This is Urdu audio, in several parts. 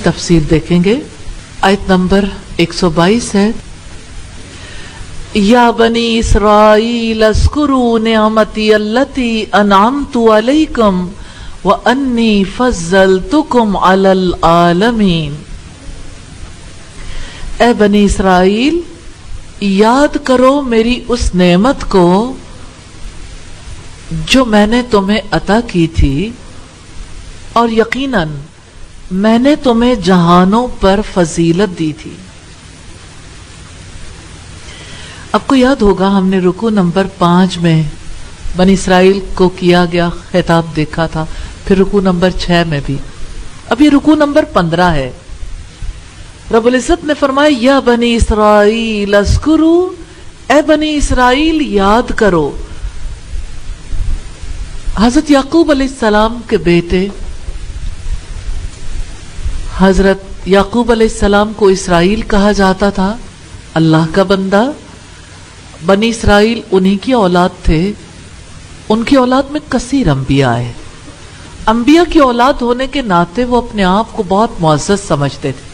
تفسیر دیکھیں گے. آیت نمبر 122 ہے. یا بنی اسرائیل اذکروا نعمتی اللتی انعمت علیکم وانی فضلتکم علی العالمین. اے بنی اسرائیل، یاد کرو میری اس نعمت کو جو میں نے تمہیں عطا کی تھی، اور یقیناً میں نے تمہیں جہانوں پر فضیلت دی تھی. آپ کو یاد ہوگا ہم نے رکوع نمبر 5 میں بنی اسرائیل کو کیا گیا خطاب دیکھا تھا، پھر رکوع نمبر 6 میں بھی. اب یہ رکوع نمبر 15 ہے. رب العزت نے فرمایا یا بنی اسرائیل اذکروا، اے بنی اسرائیل یاد کرو. حضرت یعقوب علیہ السلام کے بیٹے حضرت یعقوب علیہ السلام کو اسرائیل کہا جاتا تھا، اللہ کا بندہ. بنی اسرائیل انہی کی اولاد تھے. ان کی اولاد میں کثیر انبیاء ہے. انبیاء کی اولاد ہونے کے ناطے وہ اپنے آپ کو بہت معزز سمجھتے تھے.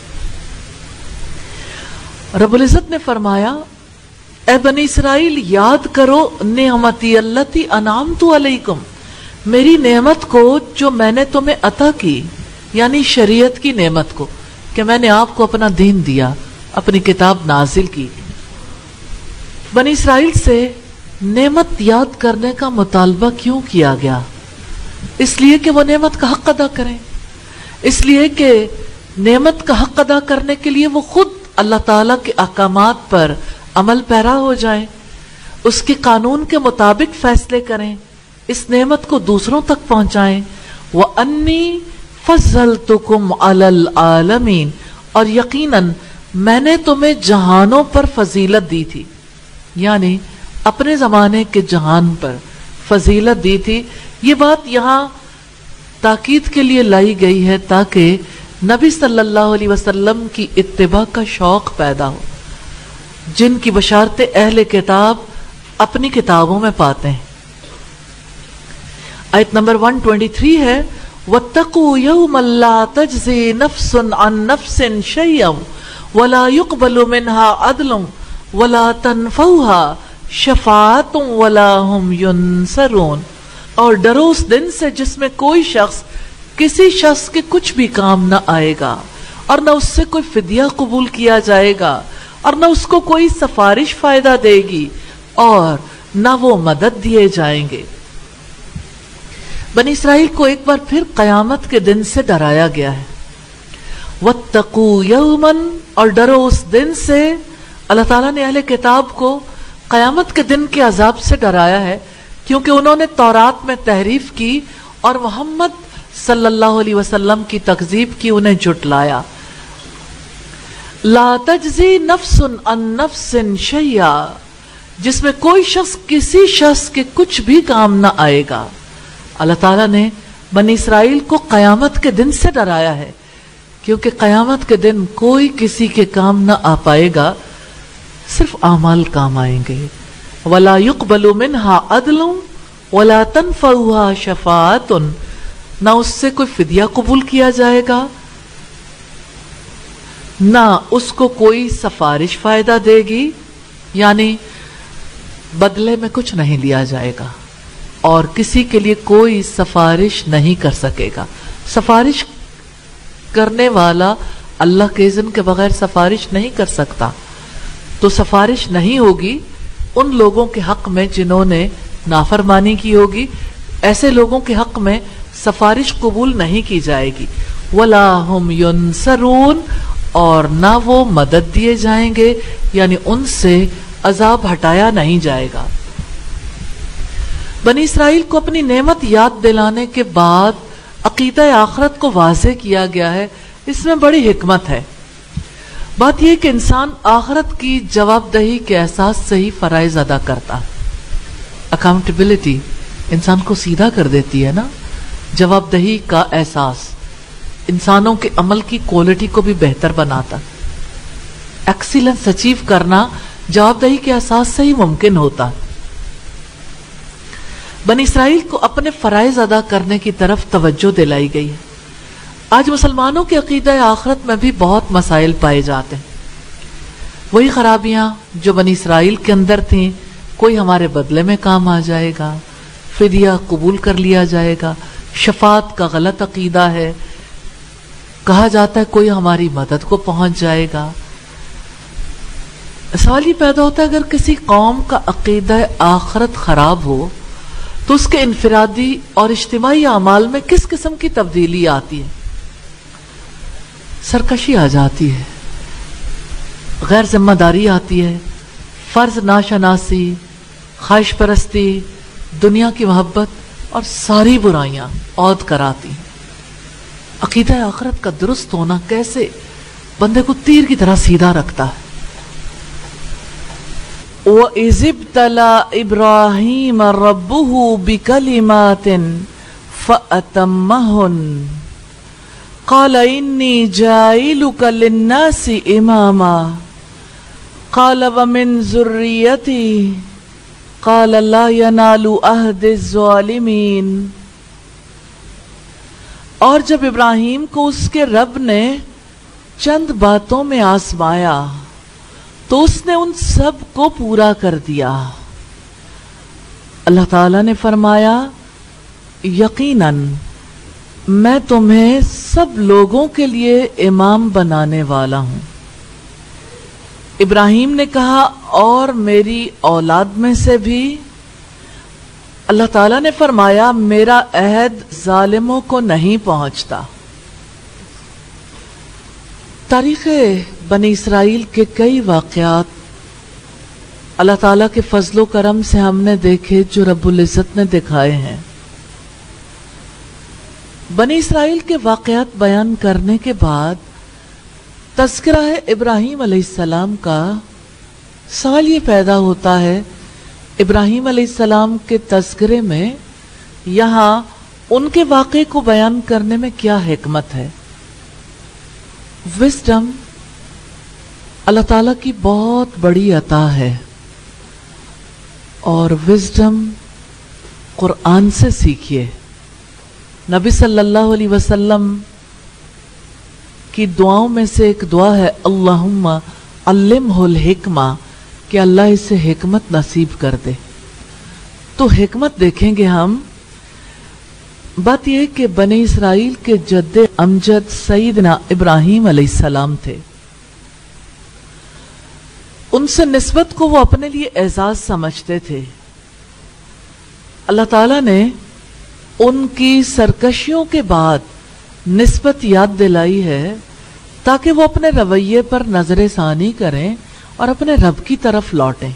رب العزت نے فرمایا اے بنی اسرائیل یاد کرو نعمتی اللتی انعمت علیکم، میری نعمت کو جو میں نے تمہیں عطا کی، یعنی شریعت کی نعمت کو، کہ میں نے آپ کو اپنا دین دیا، اپنی کتاب نازل کی. بنی اسرائیل سے نعمت یاد کرنے کا مطالبہ کیوں کیا گیا؟ اس لیے کہ وہ نعمت کا حق ادا کریں، اس لیے کہ نعمت کا حق ادا کرنے کے لیے وہ خود اللہ تعالیٰ کے احکامات پر عمل پیرا ہو جائیں، اس کے قانون کے مطابق فیصلے کریں، اس نعمت کو دوسروں تک پہنچائیں. وَأَنِّي فَضَّلْتُكُمْ عَلَى الْعَالَمِينَ، اور یقیناً میں نے تمہیں جہانوں پر فضیلت دی تھی، یعنی اپنے زمانے کے جہان پر فضیلت دی تھی. یہ بات یہاں تاکید کے لیے لائی گئی ہے تاکہ نبی صلی اللہ علیہ وسلم کی اتباع کا شوق پیدا ہو، جن کی بشارتیں اہل کتاب اپنی کتابوں میں پاتے ہیں. آیت نمبر 123 ہے وَاتَّقُوا يَوْمًا لَا تَجْزِي نَفْسٌ عَن نَفْسٍ شَيْئًا وَلَا يُقْبَلُ مِنْهَا عَدْلٌ وَلَا تَنْفَعُهَا شَفَاعَةٌ وَلَا هُمْ يُنصَرُونَ. اور ڈرو اس دن سے جس میں کوئی شخص کسی شخص کے کچھ بھی کام نہ آئے گا، اور نہ اس سے کوئی فدیہ قبول کیا جائے گا، اور نہ اس کو کوئی سفارش فائدہ دے گی، اور نہ وہ مدد دیے جائیں گے. بنی اسرائیل کو ایک بار پھر قیامت کے دن سے ڈرایا گیا ہے. وَاتَّقُوا يَوْمًا، اور ڈرو اس دن سے. اللہ تعالیٰ نے اہل کتاب کو قیامت کے دن کے عذاب سے ڈرایا ہے کیونکہ انہوں نے تورات میں تحریف کی اور محمد صلی اللہ علیہ وسلم کی تکذیب کی، انہیں جھٹلایا. لا تجزی نفس عن نفس شیئا، جس میں کوئی شخص کسی شخص کے کچھ بھی کام نہ آئے گا. اللہ تعالیٰ نے بنی اسرائیل کو قیامت کے دن سے ڈرایا ہے کیونکہ قیامت کے دن کوئی کسی کے کام نہ آ پائے گا، صرف اعمال کام آئیں گے. وَلَا يُقْبَلُ مِنْهَا عَدْلٌ وَلَا تَنْفَعُهَا شَفَاعَةٌ، نہ اس سے کوئی فدیہ قبول کیا جائے گا، نہ اس کو کوئی سفارش فائدہ دے گی، یعنی بدلے میں کچھ نہیں لیا جائے گا، اور کسی کے لیے کوئی سفارش نہیں کر سکے گا. سفارش کرنے والا اللہ کے اذن کے بغیر سفارش نہیں کر سکتا، تو سفارش نہیں ہوگی ان لوگوں کے حق میں جنہوں نے نافرمانی کی ہوگی. ایسے لوگوں کے حق میں سفارش قبول نہیں کی جائے گی. وَلَا هُمْ يُنصَرُونَ، اور نہ وہ مدد دیے جائیں گے، یعنی ان سے عذاب ہٹایا نہیں جائے گا. بنی اسرائیل کو اپنی نعمت یاد دلانے کے بعد عقیدہ آخرت کو واضح کیا گیا ہے. اس میں بڑی حکمت ہے. بات یہ کہ انسان آخرت کی جواب دہی کے احساس سے ہی فرائض ادا کرتا. اکاؤنٹیبلٹی انسان کو سیدھا کر دیتی ہے نا. جواب دہی کا احساس انسانوں کے عمل کی کوالٹی کو بھی بہتر بناتا. ایکسیلنس اچیو کرنا جواب دہی کے احساس سے ہی ممکن ہوتا. بنی اسرائیل کو اپنے فرائض ادا کرنے کی طرف توجہ دلائی گئی ہے. آج مسلمانوں کے عقیدہ آخرت میں بھی بہت مسائل پائے جاتے ہیں. وہی خرابیاں جو بنی اسرائیل کے اندر تھیں، کوئی ہمارے بدلے میں کام آ جائے گا، فدیہ قبول کر لیا جائے گا، شفاعت کا غلط عقیدہ ہے، کہا جاتا ہے کوئی ہماری مدد کو پہنچ جائے گا. سوال یہ پیدا ہوتا ہے اگر کسی قوم کا عقیدہ آخرت خراب ہو تو اس کے انفرادی اور اجتماعی اعمال میں کس قسم کی تبدیلی آتی ہے؟ سرکشی آ جاتی ہے، غیر ذمہ داری آتی ہے، فرض ناشناسی، خواہش پرستی، دنیا کی محبت اور ساری برائیاں عود کراتی ہیں. عقیدہ آخرت کا درست ہونا کیسے بندے کو تیر کی طرح سیدھا رکھتا ہے. وَإِذِ ابْتَلَى إِبْرَاهِيمَ رَبُّهُ بِكَلِمَاتٍ فَأَتَمَّهُنَّ قَالَ إِنِّي جَاعِلُكَ لِلنَّاسِ إِمَامًا قَالَ وَمِنْ ذُرِّيَّتِي قَالَ لَا يَنَالُ عَهْدِ الظَّالِمِينَ. اور جب ابراہیم کو اس کے رب نے چند باتوں میں آزمایا تو اس نے ان سب کو پورا کر دیا. اللہ تعالیٰ نے فرمایا یقیناً میں تمہیں سب لوگوں کے لیے امام بنانے والا ہوں. ابراہیم نے کہا اور میری اولاد میں سے بھی. اللہ تعالیٰ نے فرمایا میرا عہد ظالموں کو نہیں پہنچتا. تاریخ بنی اسرائیل کے کئی واقعات اللہ تعالیٰ کے فضل و کرم سے ہم نے دیکھے جو رب العزت نے دکھائے ہیں. بنی اسرائیل کے واقعات بیان کرنے کے بعد تذکرہ ہے ابراہیم علیہ السلام کا. سوال یہ پیدا ہوتا ہے ابراہیم علیہ السلام کے تذکرے میں یہاں ان کے واقعے کو بیان کرنے میں کیا حکمت ہے؟ وزڈم اللہ تعالیٰ کی بہت بڑی عطا ہے اور وزڈم قرآن سے سیکھیے. نبی صلی اللہ علیہ وسلم کی دعاؤں میں سے ایک دعا ہے اللہم علمہ الحکمہ کہ اللہ اسے حکمت نصیب کر دے. تو حکمت دیکھیں گے ہم. بات یہ کہ بنی اسرائیل کے جد امجد سیدنا ابراہیم علیہ السلام تھے. ان سے نسبت کو وہ اپنے لیے اعزاز سمجھتے تھے. اللہ تعالیٰ نے ان کی سرکشیوں کے بعد نسبت یاد دلائی ہے تاکہ وہ اپنے رویے پر نظر ثانی کریں اور اپنے رب کی طرف لوٹیں.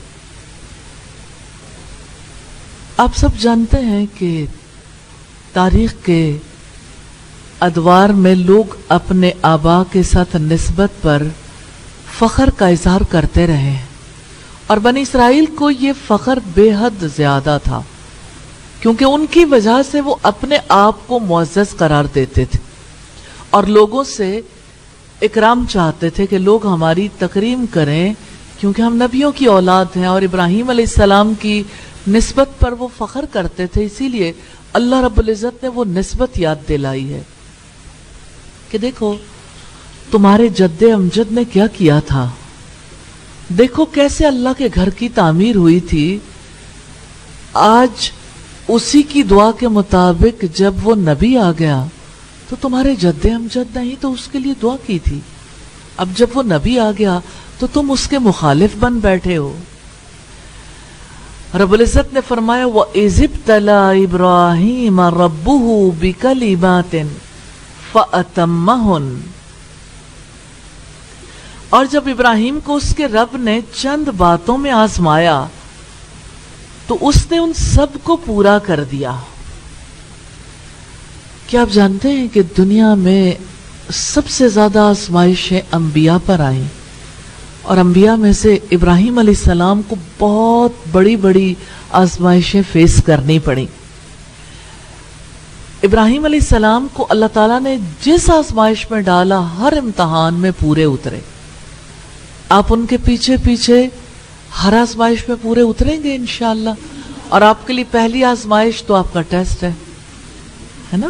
آپ سب جانتے ہیں کہ تاریخ کے ادوار میں لوگ اپنے آبا کے ساتھ نسبت پر فخر کا اظہار کرتے رہے اور بنی اسرائیل کو یہ فخر بے حد زیادہ تھا کیونکہ ان کی وجہ سے وہ اپنے آپ کو معزز قرار دیتے تھے اور لوگوں سے اکرام چاہتے تھے کہ لوگ ہماری تکریم کریں کیونکہ ہم نبیوں کی اولاد ہیں. اور ابراہیم علیہ السلام کی نسبت پر وہ فخر کرتے تھے. اسی لیے اللہ رب العزت نے وہ نسبت یاد دلائی ہے کہ دیکھو تمہارے جد امجد نے کیا کیا تھا، دیکھو کیسے اللہ کے گھر کی تعمیر ہوئی تھی. آج اسی کی دعا کے مطابق جب وہ نبی آ گیا تو تمہارے جد امجد نے ہی تو اس کے لیے دعا کی تھی. اب جب وہ نبی آ گیا تو تم اس کے مخالف بن بیٹھے ہو. رب العزت نے فرمایا وَإِذِ ابْتَلَى إِبْرَاهِيمَ رَبُّهُ بِكَلِمَاتٍ فَأَتَمَّهُنَّ. اور جب ابراہیم کو اس کے رب نے چند باتوں میں آزمایا تو اس نے ان سب کو پورا کر دیا. کیا آپ جانتے ہیں کہ دنیا میں سب سے زیادہ آزمائشیں انبیاء پر آئیں اور انبیاء میں سے ابراہیم علیہ السلام کو بہت بڑی بڑی آزمائشیں فیس کرنی پڑیں. ابراہیم علیہ السلام کو اللہ تعالیٰ نے جس آزمائش میں ڈالا ہر امتحان میں پورے اترے. آپ ان کے پیچھے پیچھے ہر آزمائش میں پورے اتریں گے انشاءاللہ. اور آپ کے لیے پہلی آزمائش تو آپ کا ٹیسٹ ہے نا.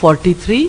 43।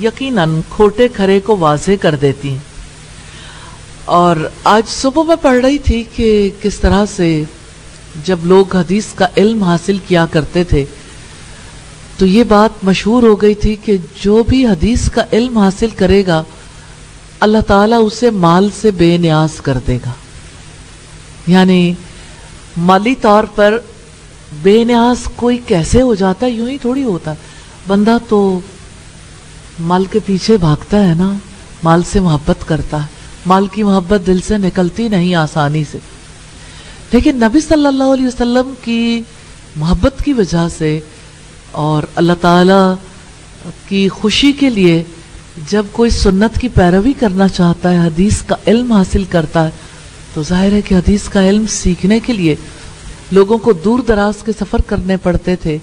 یقیناً کھوٹے کھرے کو واضح کر دیتی ہیں. اور آج صبح میں پڑھ رہی تھی کہ کس طرح سے جب لوگ حدیث کا علم حاصل کیا کرتے تھے تو یہ بات مشہور ہو گئی تھی کہ جو بھی حدیث کا علم حاصل کرے گا اللہ تعالیٰ اسے مال سے بے نیاز کر دے گا. یعنی مالی طور پر بے نیاز کوئی کیسے ہو جاتا ہے؟ یوں ہی تھوڑی ہوتا ہے. بندہ تو مال کے پیچھے بھاگتا ہے نا، مال سے محبت کرتا ہے، مال کی محبت دل سے نکلتی نہیں آسانی سے. لیکن نبی صلی اللہ علیہ وسلم کی محبت کی وجہ سے اور اللہ تعالیٰ کی خوشی کے لیے جب کوئی سنت کی پیروی کرنا چاہتا ہے، حدیث کا علم حاصل کرتا ہے، تو ظاہر ہے کہ حدیث کا علم سیکھنے کے لیے لوگوں کو دور دراز کے سفر کرنے پڑتے تھے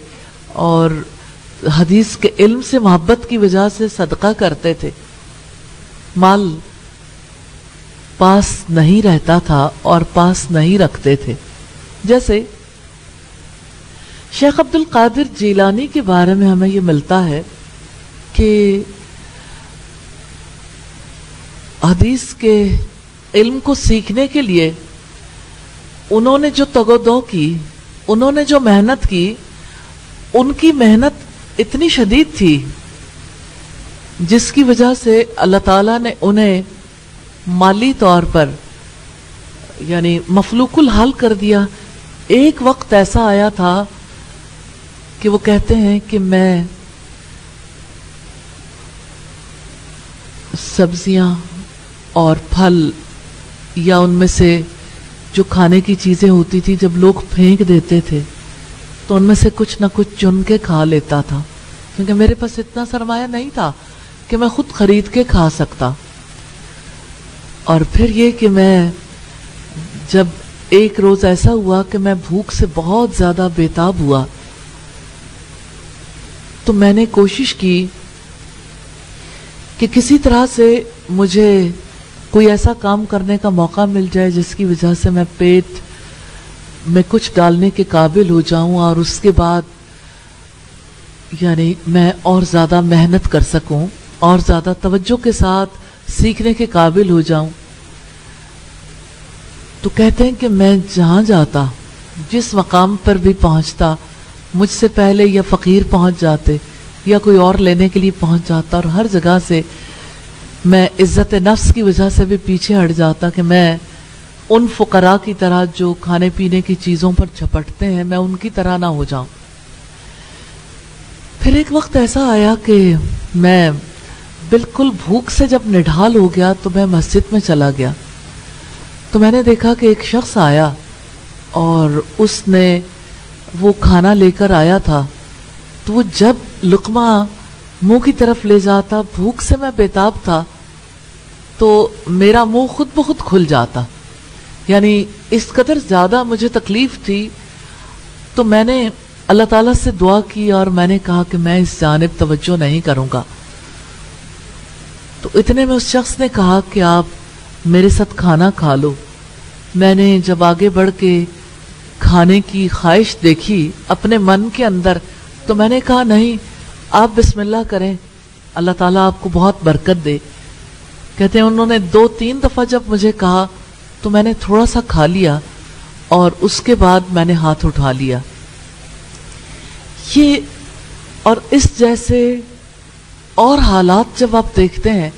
اور حدیث کے علم سے محبت کی وجہ سے صدقہ کرتے تھے. مال پاس نہیں رہتا تھا اور پاس نہیں رکھتے تھے. جیسے شیخ عبد القادر جیلانی کے بارے میں ہمیں یہ ملتا ہے کہ حدیث کے علم کو سیکھنے کے لیے انہوں نے جو تگودو کی، انہوں نے جو محنت کی، ان کی محنت اتنی شدید تھی جس کی وجہ سے اللہ تعالیٰ نے انہیں مالی طور پر یعنی مفلوق الحال کر دیا. ایک وقت ایسا آیا تھا کہ وہ کہتے ہیں کہ میں سبزیاں اور پھل یا ان میں سے جو کھانے کی چیزیں ہوتی تھی جب لوگ پھینک دیتے تھے تو ان میں سے کچھ نہ کچھ چن کے کھا لیتا تھا، کیونکہ میرے پاس اتنا سرمایہ نہیں تھا کہ میں خود خرید کے کھا سکتا. اور پھر یہ کہ میں جب ایک روز ایسا ہوا کہ میں بھوک سے بہت زیادہ بیتاب ہوا تو میں نے کوشش کی کہ کسی طرح سے مجھے کوئی ایسا کام کرنے کا موقع مل جائے جس کی وجہ سے میں پیٹ میں کچھ ڈالنے کے قابل ہو جاؤں اور اس کے بعد یعنی میں اور زیادہ محنت کر سکوں اور زیادہ توجہ کے ساتھ سیکھنے کے قابل ہو جاؤں. تو کہتے ہیں کہ میں جہاں جاتا، جس مقام پر بھی پہنچتا، مجھ سے پہلے یا فقیر پہنچ جاتے یا کوئی اور لینے کے لیے پہنچ جاتا، اور ہر جگہ سے میں عزت نفس کی وجہ سے بھی پیچھے ہٹ جاتا کہ میں ان فقراء کی طرح جو کھانے پینے کی چیزوں پر جھپٹتے ہیں میں ان کی طرح نہ ہو جاؤں. پھر ایک وقت ایسا آیا کہ میں بالکل بھوک سے جب نڈھال ہو گیا تو میں مسجد میں چلا گیا. تو میں نے دیکھا کہ ایک شخص آیا اور اس نے وہ کھانا لے کر آیا تھا. تو وہ جب لقمہ منہ کی طرف لے جاتا، بھوک سے میں بیتاب تھا تو میرا منہ خود بخود کھل جاتا، یعنی اس قدر زیادہ مجھے تکلیف تھی. تو میں نے اللہ تعالیٰ سے دعا کی اور میں نے کہا کہ میں اس جانب توجہ نہیں کروں گا. تو اتنے میں اس شخص نے کہا کہ آپ میرے ساتھ کھانا کھا لو. میں نے جب آگے بڑھ کے کھانے کی خواہش دیکھی اپنے من کے اندر تو میں نے کہا نہیں، آپ بسم اللہ کریں، اللہ تعالیٰ آپ کو بہت برکت دے. کہتے ہیں انہوں نے 2-3 دفعہ جب مجھے کہا تو میں نے تھوڑا سا کھا لیا اور اس کے بعد میں نے ہاتھ اٹھا لیا. یہ اور اس جیسے اور حالات جب آپ دیکھتے ہیں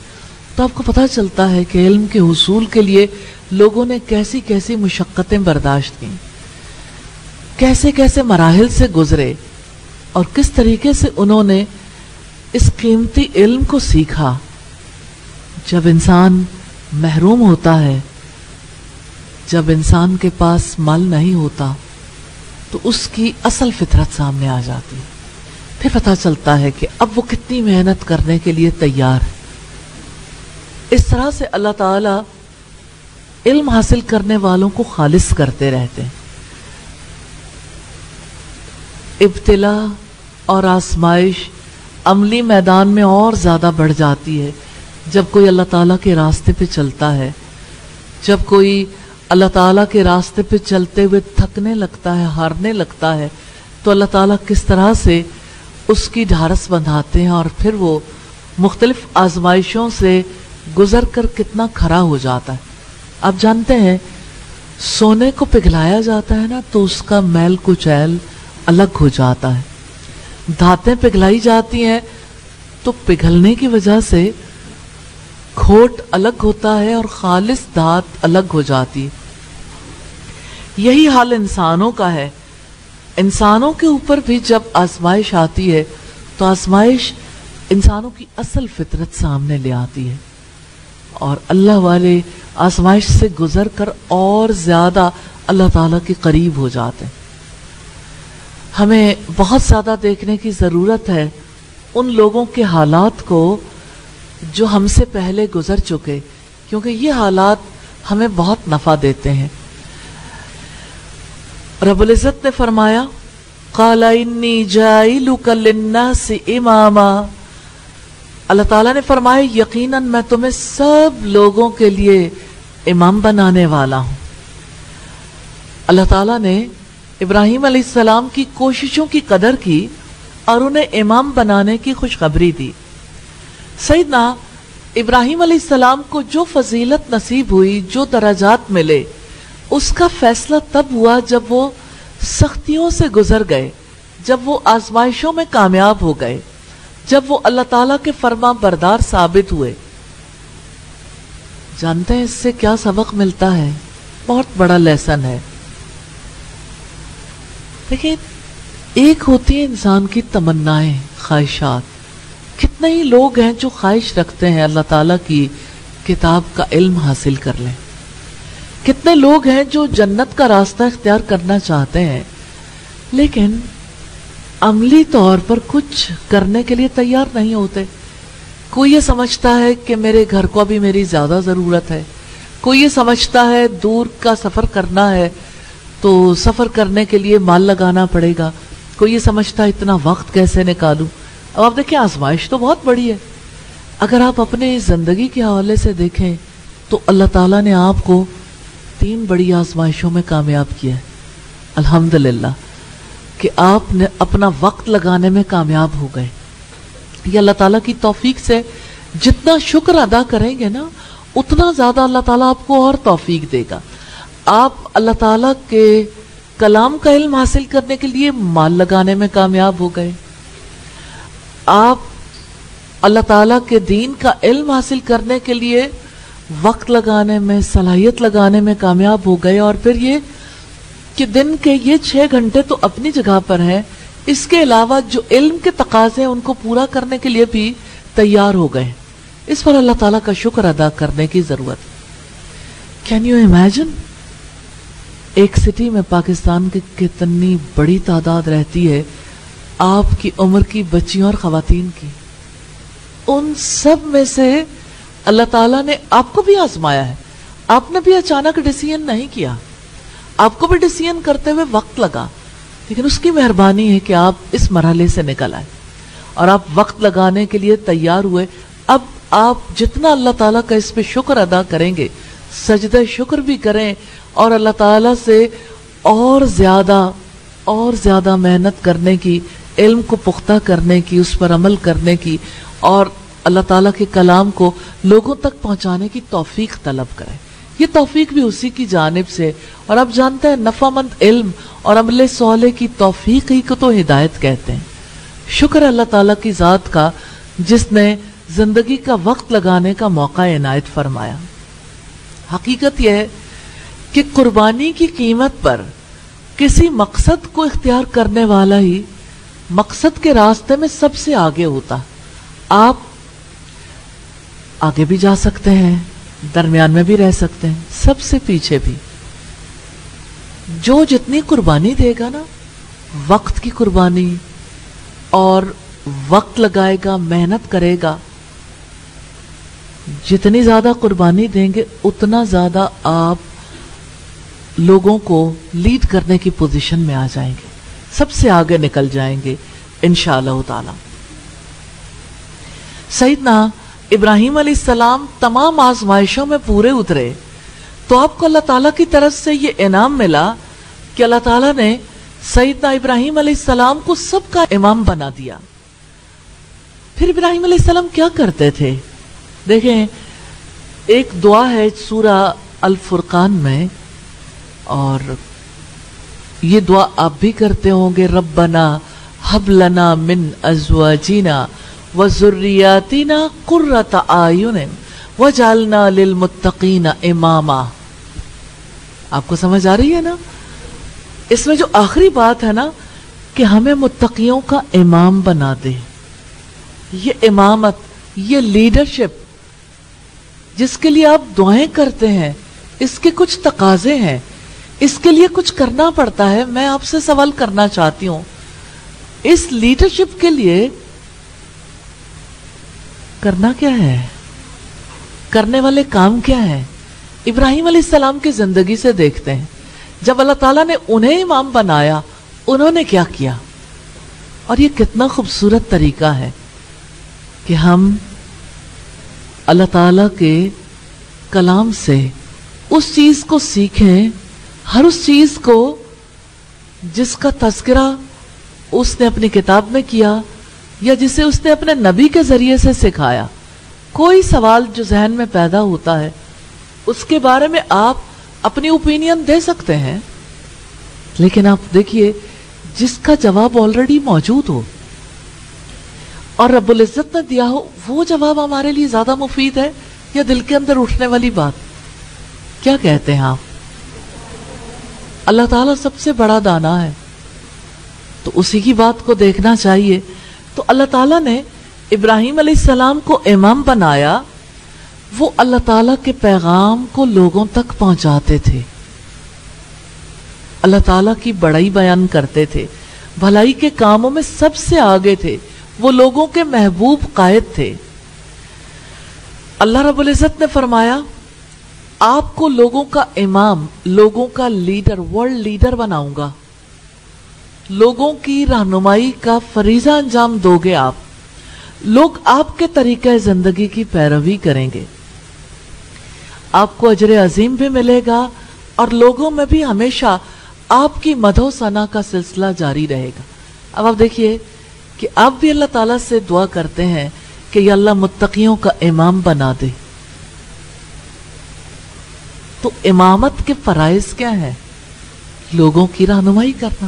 تو آپ کو پتہ چلتا ہے کہ علم کے حصول کے لیے لوگوں نے کیسی کیسی مشقتیں برداشت کی، کیسے کیسے مراحل سے گزرے اور کس طریقے سے انہوں نے اس قیمتی علم کو سیکھا. جب انسان محروم ہوتا ہے، جب انسان کے پاس مال نہیں ہوتا تو اس کی اصل فطرت سامنے آ جاتی، پھر پتہ چلتا ہے کہ اب وہ کتنی محنت کرنے کے لیے تیار ہے. اس طرح سے اللہ تعالی علم حاصل کرنے والوں کو خالص کرتے رہتے ہیں. ابتلا اور آزمائش عملی میدان میں اور زیادہ بڑھ جاتی ہے جب کوئی اللہ تعالیٰ کے راستے پہ چلتا ہے. جب کوئی اللہ تعالیٰ کے راستے پہ چلتے ہوئے تھکنے لگتا ہے، ہارنے لگتا ہے، تو اللہ تعالیٰ کس طرح سے اس کی ڈھارس بندھاتے ہیں اور پھر وہ مختلف آزمائشوں سے گزر کر کتنا کھرا ہو جاتا ہے۔ آپ جانتے ہیں سونے کو پگھلایا جاتا ہے نا تو اس کا میل کچیل الگ ہو جاتا ہے، دھاتیں پگھلائی جاتی ہیں تو پگھلنے کی وجہ سے کھوٹ الگ ہوتا ہے اور خالص دھات الگ ہو جاتی ہے۔ یہی حال انسانوں کا ہے۔ انسانوں کے اوپر بھی جب آزمائش آتی ہے تو آزمائش انسانوں کی اصل فطرت سامنے لے آتی ہے، اور اللہ والے آزمائش سے گزر کر اور زیادہ اللہ تعالیٰ کے قریب ہو جاتے ہیں۔ ہمیں بہت زیادہ دیکھنے کی ضرورت ہے ان لوگوں کے حالات کو جو ہم سے پہلے گزر چکے، کیونکہ یہ حالات ہمیں بہت نفع دیتے ہیں۔ رب العزت نے فرمایا قَالَ إِنِّي جَاعِلُكَ لِلنَّاسِ إِمَامًا، اللہ تعالیٰ نے فرمایا یقیناً میں تمہیں سب لوگوں کے لیے امام بنانے والا ہوں۔ اللہ تعالیٰ نے ابراہیم علیہ السلام کی کوششوں کی قدر کی اور انہیں امام بنانے کی خوشخبری دی۔ سیدنا ابراہیم علیہ السلام کو جو فضیلت نصیب ہوئی، جو درجات ملے، اس کا فیصلہ تب ہوا جب وہ سختیوں سے گزر گئے، جب وہ آزمائشوں میں کامیاب ہو گئے، جب وہ اللہ تعالیٰ کے فرما بردار ثابت ہوئے۔ جانتے ہیں اس سے کیا سبق ملتا ہے؟ بہت بڑا لیسن ہے۔ دیکھیں، ایک ہوتی ہے انسان کی تمنائیں، خواہشات۔ کتنے ہی لوگ ہیں جو خواہش رکھتے ہیں اللہ تعالیٰ کی کتاب کا علم حاصل کر لیں، کتنے لوگ ہیں جو جنت کا راستہ اختیار کرنا چاہتے ہیں لیکن عملی طور پر کچھ کرنے کے لیے تیار نہیں ہوتے۔ کوئی یہ سمجھتا ہے کہ میرے گھر کو ابھی میری زیادہ ضرورت ہے، کوئی یہ سمجھتا ہے دور کا سفر کرنا ہے تو سفر کرنے کے لیے مال لگانا پڑے گا، کوئی یہ سمجھتا ہے اتنا وقت کیسے نکالوں۔ اب آپ دیکھیں آزمائش تو بہت بڑی ہے۔ اگر آپ اپنے زندگی کے حوالے سے دیکھیں تو اللہ تعالیٰ نے آپ کو 3 بڑی آزمائشوں میں کامیاب کیا ہے، الحمدللہ، کہ آپ نے اپنا وقت لگانے میں کامیاب ہو گئے۔ یہ اللہ تعالیٰ کی توفیق سے جتنا شکر ادا کریں گے نا اتنا زیادہ اللہ تعالیٰ آپ کو اور توفیق دے گا۔ آپ اللہ تعالیٰ کے کلام کا علم حاصل کرنے کے لیے مال لگانے میں کامیاب ہو گئے، آپ اللہ تعالیٰ کے دین کا علم حاصل کرنے کے لیے وقت لگانے میں، صلاحیت لگانے میں کامیاب ہو گئے، اور پھر یہ کہ دن کے یہ 6 گھنٹے تو اپنی جگہ پر ہیں، اس کے علاوہ جو علم کے تقاضے ہیں ان کو پورا کرنے کے لیے بھی تیار ہو گئے۔ اس پر اللہ تعالیٰ کا شکر ادا کرنے کی ضرورت۔ کین یو امیجن ایک سٹی میں پاکستان کی کتنی بڑی تعداد رہتی ہے آپ کی عمر کی بچیوں اور خواتین کی، ان سب میں سے اللہ تعالیٰ نے آپ کو بھی آزمایا ہے۔ آپ نے بھی اچانک ڈیسیژن نہیں کیا، آپ کو بھی ڈیسیژن کرتے ہوئے وقت لگا، لیکن اس کی مہربانی ہے کہ آپ اس مرحلے سے نکل آئے اور آپ وقت لگانے کے لیے تیار ہوئے۔ اب آپ جتنا اللہ تعالیٰ کا اس پہ شکر ادا کریں گے، سجدہ شکر بھی کریں اور اللہ تعالیٰ سے اور زیادہ محنت کرنے کی، علم کو پختہ کرنے کی، اس پر عمل کرنے کی، اور اللہ تعالیٰ کے کلام کو لوگوں تک پہنچانے کی توفیق طلب کریں۔ یہ توفیق بھی اسی کی جانب سے، اور آپ جانتے ہیں نفع مند علم اور عمل صالح کی توفیق ہی کو تو ہدایت کہتے ہیں۔ شکر اللہ تعالیٰ کی ذات کا جس نے زندگی کا وقت لگانے کا موقع عنایت فرمایا۔ حقیقت یہ ہے کہ قربانی کی قیمت پر کسی مقصد کو اختیار کرنے والا ہی مقصد کے راستے میں سب سے آگے ہوتا۔ آپ آگے بھی جا سکتے ہیں، درمیان میں بھی رہ سکتے ہیں، سب سے پیچھے بھی۔ جو جتنی قربانی دے گا نا، وقت کی قربانی، اور وقت لگائے گا، محنت کرے گا، جتنی زیادہ قربانی دیں گے اتنا زیادہ آپ لوگوں کو لیڈ کرنے کی پوزیشن میں آ جائیں گے، سب سے آگے نکل جائیں گے انشاءاللہ تعالی۔ سیدنا ابراہیم علیہ السلام تمام آزمائشوں میں پورے اترے تو آپ کو اللہ تعالیٰ کی طرف سے یہ انعام ملا کہ اللہ تعالیٰ نے سیدنا ابراہیم علیہ السلام کو سب کا امام بنا دیا۔ پھر ابراہیم علیہ السلام کیا کرتے تھے؟ دیکھیں ایک دعا ہے سورہ الفرقان میں، اور یہ دعا آپ بھی کرتے ہوں گے، ربنا حب لنا من ازواجنا وذریاتنا قرۃ اعین وجعلنا للمتقین اماما۔ آپ کو سمجھ آ رہی ہے نا؟ اس میں جو آخری بات ہے نا کہ ہمیں متقیوں کا امام بنا دے، یہ امامت، یہ لیڈرشپ جس کے لیے آپ دعائیں کرتے ہیں، اس کے کچھ تقاضے ہیں، اس کے لیے کچھ کرنا پڑتا ہے۔ میں آپ سے سوال کرنا چاہتی ہوں، اس لیڈرشپ کے لیے کرنا کیا ہے؟ کرنے والے کام کیا ہے؟ ابراہیم علیہ السلام کی زندگی سے دیکھتے ہیں، جب اللہ تعالیٰ نے انہیں امام بنایا انہوں نے کیا کیا؟ اور یہ کتنا خوبصورت طریقہ ہے کہ ہم اللہ تعالیٰ کے کلام سے اس چیز کو سیکھیں، ہر اس چیز کو جس کا تذکرہ اس نے اپنی کتاب میں کیا یا جسے اس نے اپنے نبی کے ذریعے سے سکھایا۔ کوئی سوال جو ذہن میں پیدا ہوتا ہے اس کے بارے میں آپ اپنی اوپینین دے سکتے ہیں، لیکن آپ دیکھیے جس کا جواب آلریڈی موجود ہو اور رب العزت نے دیا ہو، وہ جواب ہمارے لیے زیادہ مفید ہے یا دل کے اندر اٹھنے والی بات؟ کیا کہتے ہیں آپ؟ اللہ تعالیٰ سب سے بڑا دانا ہے، تو اسی کی بات کو دیکھنا چاہیے۔ تو اللہ تعالیٰ نے ابراہیم علیہ السلام کو امام بنایا، وہ اللہ تعالیٰ کے پیغام کو لوگوں تک پہنچاتے تھے، اللہ تعالیٰ کی بڑائی بیان کرتے تھے، بھلائی کے کاموں میں سب سے آگے تھے، وہ لوگوں کے محبوب قائد تھے۔ اللہ رب العزت نے فرمایا آپ کو لوگوں کا امام، لوگوں کا لیڈر، ورلڈ لیڈر بناؤں گا، لوگوں کی رہنمائی کا فریضہ انجام دو گے آپ، لوگ آپ کے طریقہ زندگی کی پیروی کریں گے، آپ کو اجر عظیم بھی ملے گا اور لوگوں میں بھی ہمیشہ آپ کی مدح و ثنا کا سلسلہ جاری رہے گا۔ اب آپ دیکھیے کہ آپ بھی اللہ تعالیٰ سے دعا کرتے ہیں کہ یا اللہ متقیوں کا امام بنا دے۔ تو امامت کے فرائض کیا ہیں؟ لوگوں کی رہنمائی کرنا۔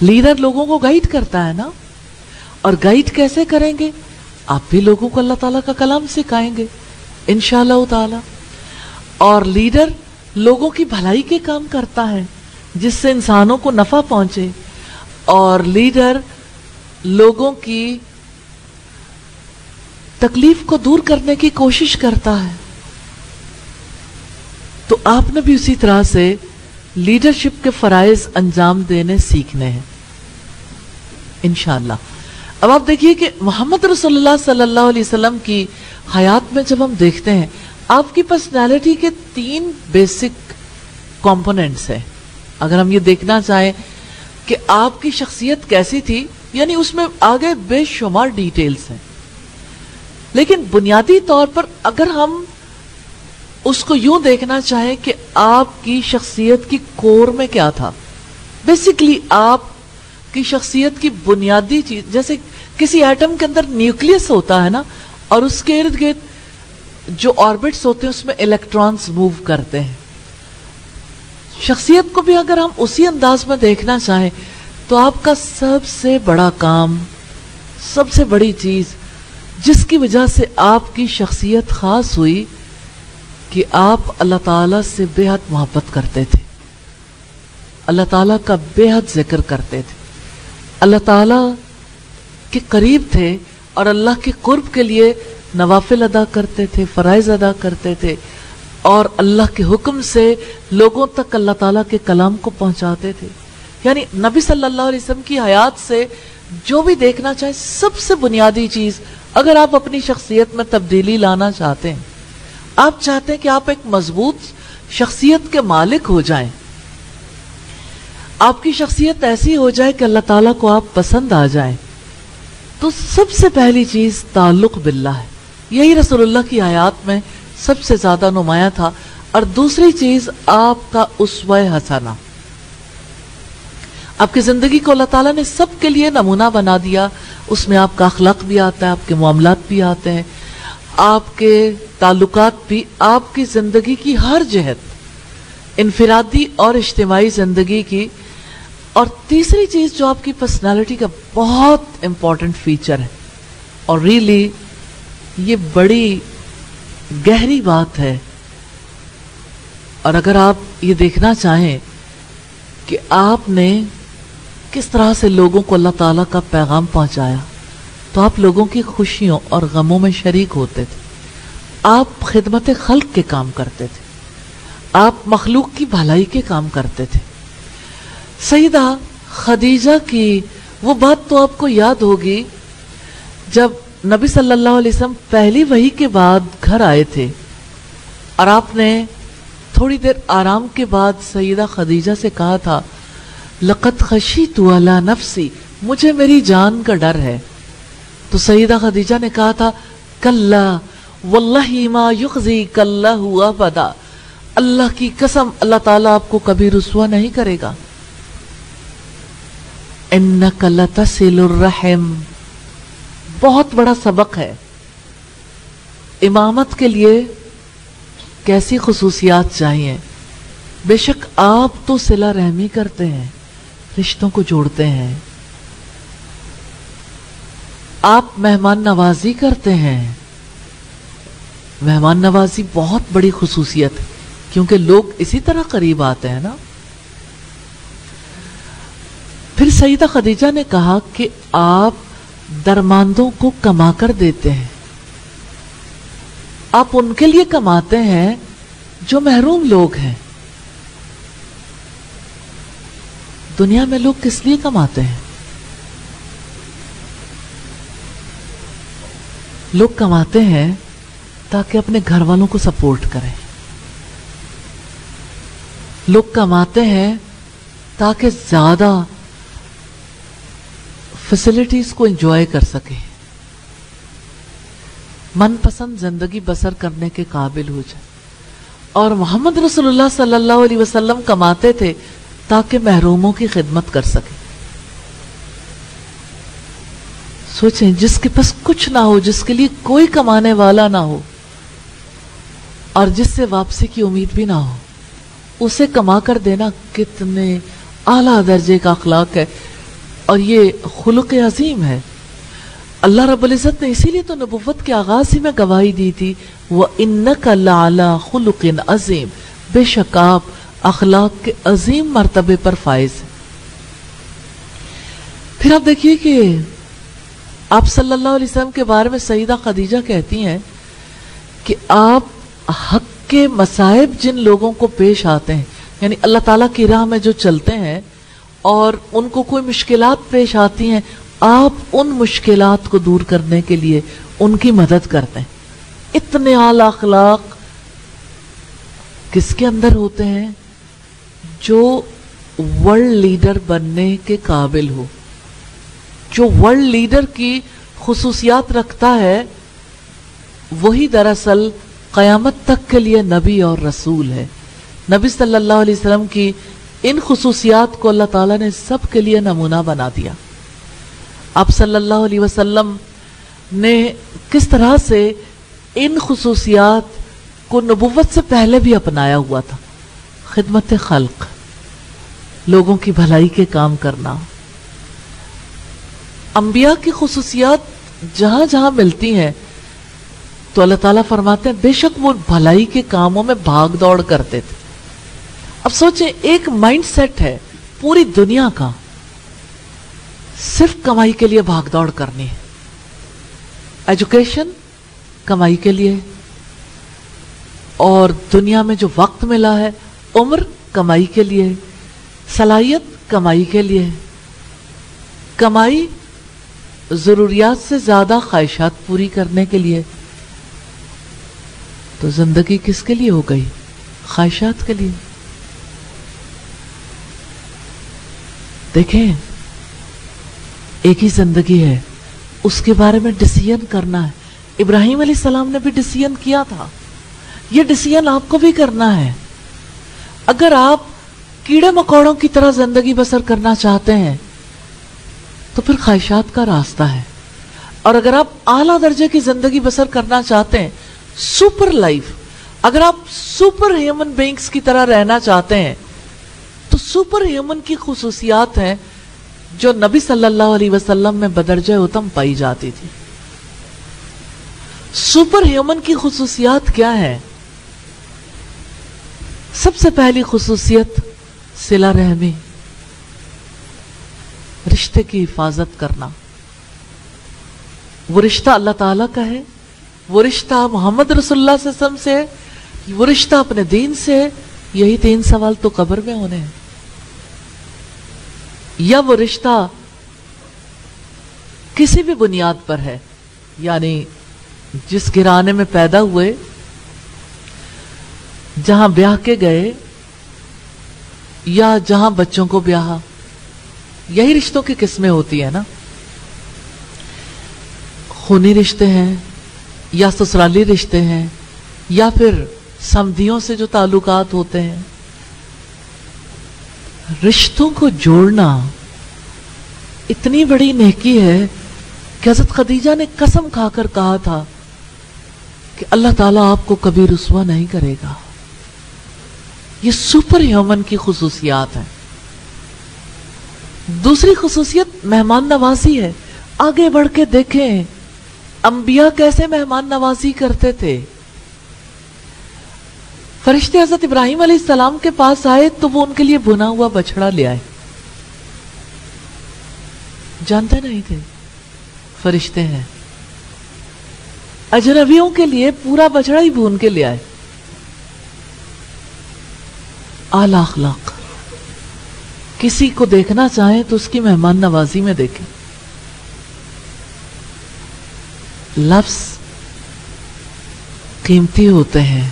لیڈر لوگوں کو گائیڈ کرتا ہے نا، اور گائیڈ کیسے کریں گے؟ آپ بھی لوگوں کو اللہ تعالیٰ کا کلام سکھائیں گے انشاءاللہ تعالی۔ اور لیڈر لوگوں کی بھلائی کے کام کرتا ہے جس سے انسانوں کو نفع پہنچے، اور لیڈر لوگوں کی تکلیف کو دور کرنے کی کوشش کرتا ہے۔ تو آپ نے بھی اسی طرح سے لیڈرشپ کے فرائض انجام دینے سیکھنے ہیں انشاءاللہ۔ اب آپ دیکھیے کہ محمد رسول اللہ صلی اللہ علیہ وسلم کی حیات میں جب ہم دیکھتے ہیں، آپ کی پرسنالٹی کے 3 بیسک کمپوننٹس ہیں۔ اگر ہم یہ دیکھنا چاہیں کہ آپ کی شخصیت کیسی تھی، یعنی اس میں آگے بے شمار ڈیٹیلز ہیں، لیکن بنیادی طور پر اگر ہم اس کو یوں دیکھنا چاہیں کہ آپ کی شخصیت کی کور میں کیا تھا، بیسیکلی آپ کی شخصیت کی بنیادی چیز، جیسے کسی ایٹم کے اندر نیوکلیس ہوتا ہے نا، اور اس کے ارد گرد جو آربٹس ہوتے ہیں اس میں الیکٹرانز موو کرتے ہیں۔ شخصیت کو بھی اگر ہم اسی انداز میں دیکھنا چاہیں تو آپ کا سب سے بڑا کام، سب سے بڑی چیز جس کی وجہ سے آپ کی شخصیت خاص ہوئی کہ آپ اللہ تعالیٰ سے بے حد محبت کرتے تھے، اللہ تعالیٰ کا بے حد ذکر کرتے تھے، اللہ تعالیٰ کے قریب تھے اور اللہ کے قرب کے لیے نوافل ادا کرتے تھے، فرائض ادا کرتے تھے، اور اللہ کے حکم سے لوگوں تک اللہ تعالیٰ کے کلام کو پہنچاتے تھے۔ یعنی نبی صلی اللہ علیہ وسلم کی حیات سے جو بھی دیکھنا چاہے، سب سے بنیادی چیز، اگر آپ اپنی شخصیت میں تبدیلی لانا چاہتے ہیں، آپ چاہتے ہیں کہ آپ ایک مضبوط شخصیت کے مالک ہو جائیں، آپ کی شخصیت ایسی ہو جائے کہ اللہ تعالیٰ کو آپ پسند آ جائیں، تو سب سے پہلی چیز تعلق باللہ ہے۔ یہی رسول اللہ کی حیات میں سب سے زیادہ نمایاں تھا۔ اور دوسری چیز آپ کا اسوہ حسنہ، آپ کی زندگی کو اللہ تعالیٰ نے سب کے لیے نمونہ بنا دیا، اس میں آپ کا اخلاق بھی آتا ہے، آپ کے معاملات بھی آتے ہیں، آپ کے تعلقات بھی، آپ کی زندگی کی ہر جہت، انفرادی اور اجتماعی زندگی کی. اور تیسری چیز جو آپ کی پرسنالٹی کا بہت امپورٹنٹ فیچر ہے، اور ریلی یہ بڑی گہری بات ہے، اور اگر آپ یہ دیکھنا چاہیں کہ آپ نے کس طرح سے لوگوں کو اللہ تعالیٰ کا پیغام پہنچایا، تو آپ لوگوں کی خوشیوں اور غموں میں شریک ہوتے تھے، آپ خدمت خلق کے کام کرتے تھے، آپ مخلوق کی بھلائی کے کام کرتے تھے. سیدہ خدیجہ کی وہ بات تو آپ کو یاد ہوگی جب نبی صلی اللہ علیہ وسلم پہلی وحی کے بعد گھر آئے تھے اور آپ نے تھوڑی دیر آرام کے بعد سیدہ خدیجہ سے کہا تھا لقد خشیت علی نفسی، مجھے میری جان کا ڈر ہے. تو سیدہ خدیجہ نے کہا تھا کلا واللہ ما یخزیک اللہ ابدا، اللہ کی قسم اللہ تعالیٰ آپ کو کبھی رسوا نہیں کرے گا. انک لتصل الرحم، بہت بڑا سبق ہے. امامت کے لیے کیسی خصوصیات چاہیے؟ بے شک آپ تو صلہ رحمی کرتے ہیں، رشتوں کو جوڑتے ہیں، آپ مہمان نوازی کرتے ہیں. مہمان نوازی بہت بڑی خصوصیت ہے، کیونکہ لوگ اسی طرح قریب آتے ہیں نا. پھر سیدہ خدیجہ نے کہا کہ آپ درماندوں کو کما کر دیتے ہیں، آپ ان کے لیے کماتے ہیں جو محروم لوگ ہیں. دنیا میں لوگ کس لیے کماتے ہیں؟ لوگ کماتے ہیں تاکہ اپنے گھر والوں کو سپورٹ کریں، لوگ کماتے ہیں تاکہ زیادہ فیسلٹیز کو انجوائے کر سکیں، من پسند زندگی بسر کرنے کے قابل ہو جائے. اور محمد رسول اللہ صلی اللہ علیہ وسلم کماتے تھے تاکہ محروموں کی خدمت کر سکیں. سوچیں جس کے پاس کچھ نہ ہو، جس کے لیے کوئی کمانے والا نہ ہو اور جس سے واپسی کی امید بھی نہ ہو، اسے کما کر دینا کتنے اعلیٰ درجے کا اخلاق ہے، اور یہ خلق عظیم ہے. اللہ رب العزت نے اسی لیے تو نبوت کے آغاز ہی میں گواہی دی تھی وَإِنَّكَ لَعَلَىٰ خُلُقٍ عَظِيمٍ، بے شک آپ اخلاق کے عظیم مرتبے پر فائز ہیں. پھر آپ دیکھیے کہ آپ صلی اللہ علیہ وسلم کے بارے میں سیدہ خدیجہ کہتی ہیں کہ آپ حق کے مصائب جن لوگوں کو پیش آتے ہیں، یعنی اللہ تعالیٰ کی راہ میں جو چلتے ہیں اور ان کو کوئی مشکلات پیش آتی ہیں، آپ ان مشکلات کو دور کرنے کے لیے ان کی مدد کرتے ہیں. اتنے اعلیٰ اخلاق کس کے اندر ہوتے ہیں؟ جو ورلڈ لیڈر بننے کے قابل ہو، جو ورلڈ لیڈر کی خصوصیات رکھتا ہے، وہی دراصل قیامت تک کے لیے نبی اور رسول ہے. نبی صلی اللہ علیہ وسلم کی ان خصوصیات کو اللہ تعالیٰ نے سب کے لیے نمونہ بنا دیا. آپ صلی اللہ علیہ وسلم نے کس طرح سے ان خصوصیات کو نبوت سے پہلے بھی اپنایا ہوا تھا. خدمت خلق، لوگوں کی بھلائی کے کام کرنا. انبیاء کی خصوصیات جہاں جہاں ملتی ہیں تو اللہ تعالیٰ فرماتے ہیں بے شک وہ بھلائی کے کاموں میں بھاگ دوڑ کرتے تھے. اب سوچیں ایک مائنڈ سیٹ ہے پوری دنیا کا، صرف کمائی کے لیے بھاگ دوڑ کرنی ہے. ایجوکیشن کمائی کے لیے، اور دنیا میں جو وقت ملا ہے، عمر کمائی کے لیے، صلاحیت کمائی کے لیے. کمائی ضروریات سے زیادہ خواہشات پوری کرنے کے لیے. تو زندگی کس کے لیے ہو گئی؟ خواہشات کے لیے. دیکھیں ایک ہی زندگی ہے، اس کے بارے میں ڈیسیژن کرنا ہے. ابراہیم علیہ السلام نے بھی ڈیسیژن کیا تھا، یہ ڈیسیژن آپ کو بھی کرنا ہے. اگر آپ کیڑے مکوڑوں کی طرح زندگی بسر کرنا چاہتے ہیں تو پھر خواہشات کا راستہ ہے. اور اگر آپ اعلیٰ درجے کی زندگی بسر کرنا چاہتے ہیں، سپر لائف، اگر آپ سپر ہیومن بینگز کی طرح رہنا چاہتے ہیں، تو سپر ہیومن کی خصوصیات ہیں جو نبی صلی اللہ علیہ وسلم میں بدرجہ اتم پائی جاتی تھی۔ سپر ہیومن کی خصوصیات کیا ہیں؟ سب سے پہلی خصوصیت صلہ رحمی، رشتے کی حفاظت کرنا۔ وہ رشتہ اللہ تعالیٰ کا ہے، وہ رشتہ محمد رسول اللہ صلی اللہ علیہ وسلم سے ہے، وہ رشتہ اپنے دین سے ہے۔ یہی 3 سوال تو قبر میں ہونے ہیں۔ یا وہ رشتہ کسی بھی بنیاد پر ہے، یعنی جس گھرانے میں پیدا ہوئے، جہاں بیاہ کے گئے، یا جہاں بچوں کو بیاہا، یہی رشتوں کی قسمیں ہوتی ہیں نا۔ خونی رشتے ہیں یا سسرالی رشتے ہیں یا پھر سمدھیوں سے جو تعلقات ہوتے ہیں۔ رشتوں کو جوڑنا اتنی بڑی نیکی ہے کہ حضرت خدیجہ نے قسم کھا کر کہا تھا کہ اللہ تعالیٰ آپ کو کبھی رسوا نہیں کرے گا۔ یہ سپر ہیومن کی خصوصیات ہیں۔ دوسری خصوصیت مہمان نوازی ہے۔ آگے بڑھ کے دیکھیں انبیاء کیسے مہمان نوازی کرتے تھے۔ فرشتے حضرت ابراہیم علیہ السلام کے پاس آئے تو وہ ان کے لیے بنا ہوا بچڑا لے آئے۔ جانتے نہیں تھے فرشتے ہیں، اجنبیوں کے لیے پورا بچڑا ہی بھون کے لے آئے۔ اعلی اخلاق، کسی کو دیکھنا چاہیں تو اس کی مہمان نوازی میں دیکھیں۔ لفظ قیمتی ہوتے ہیں،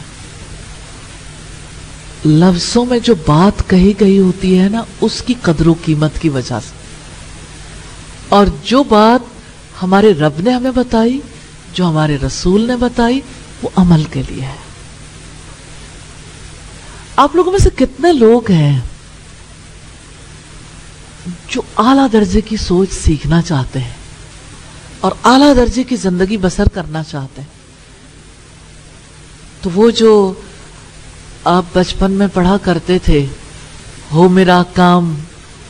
لفظوں میں جو بات کہی گئی ہوتی ہے نا، اس کی قدر و قیمت کی وجہ سے، اور جو بات ہمارے رب نے ہمیں بتائی، جو ہمارے رسول نے بتائی، وہ عمل کے لیے ہے۔ آپ لوگوں میں سے کتنے لوگ ہیں جو اعلیٰ درجے کی سوچ سیکھنا چاہتے ہیں اور اعلیٰ درجے کی زندگی بسر کرنا چاہتے ہیں؟ تو وہ جو آپ بچپن میں پڑھا کرتے تھے، ہو میرا کام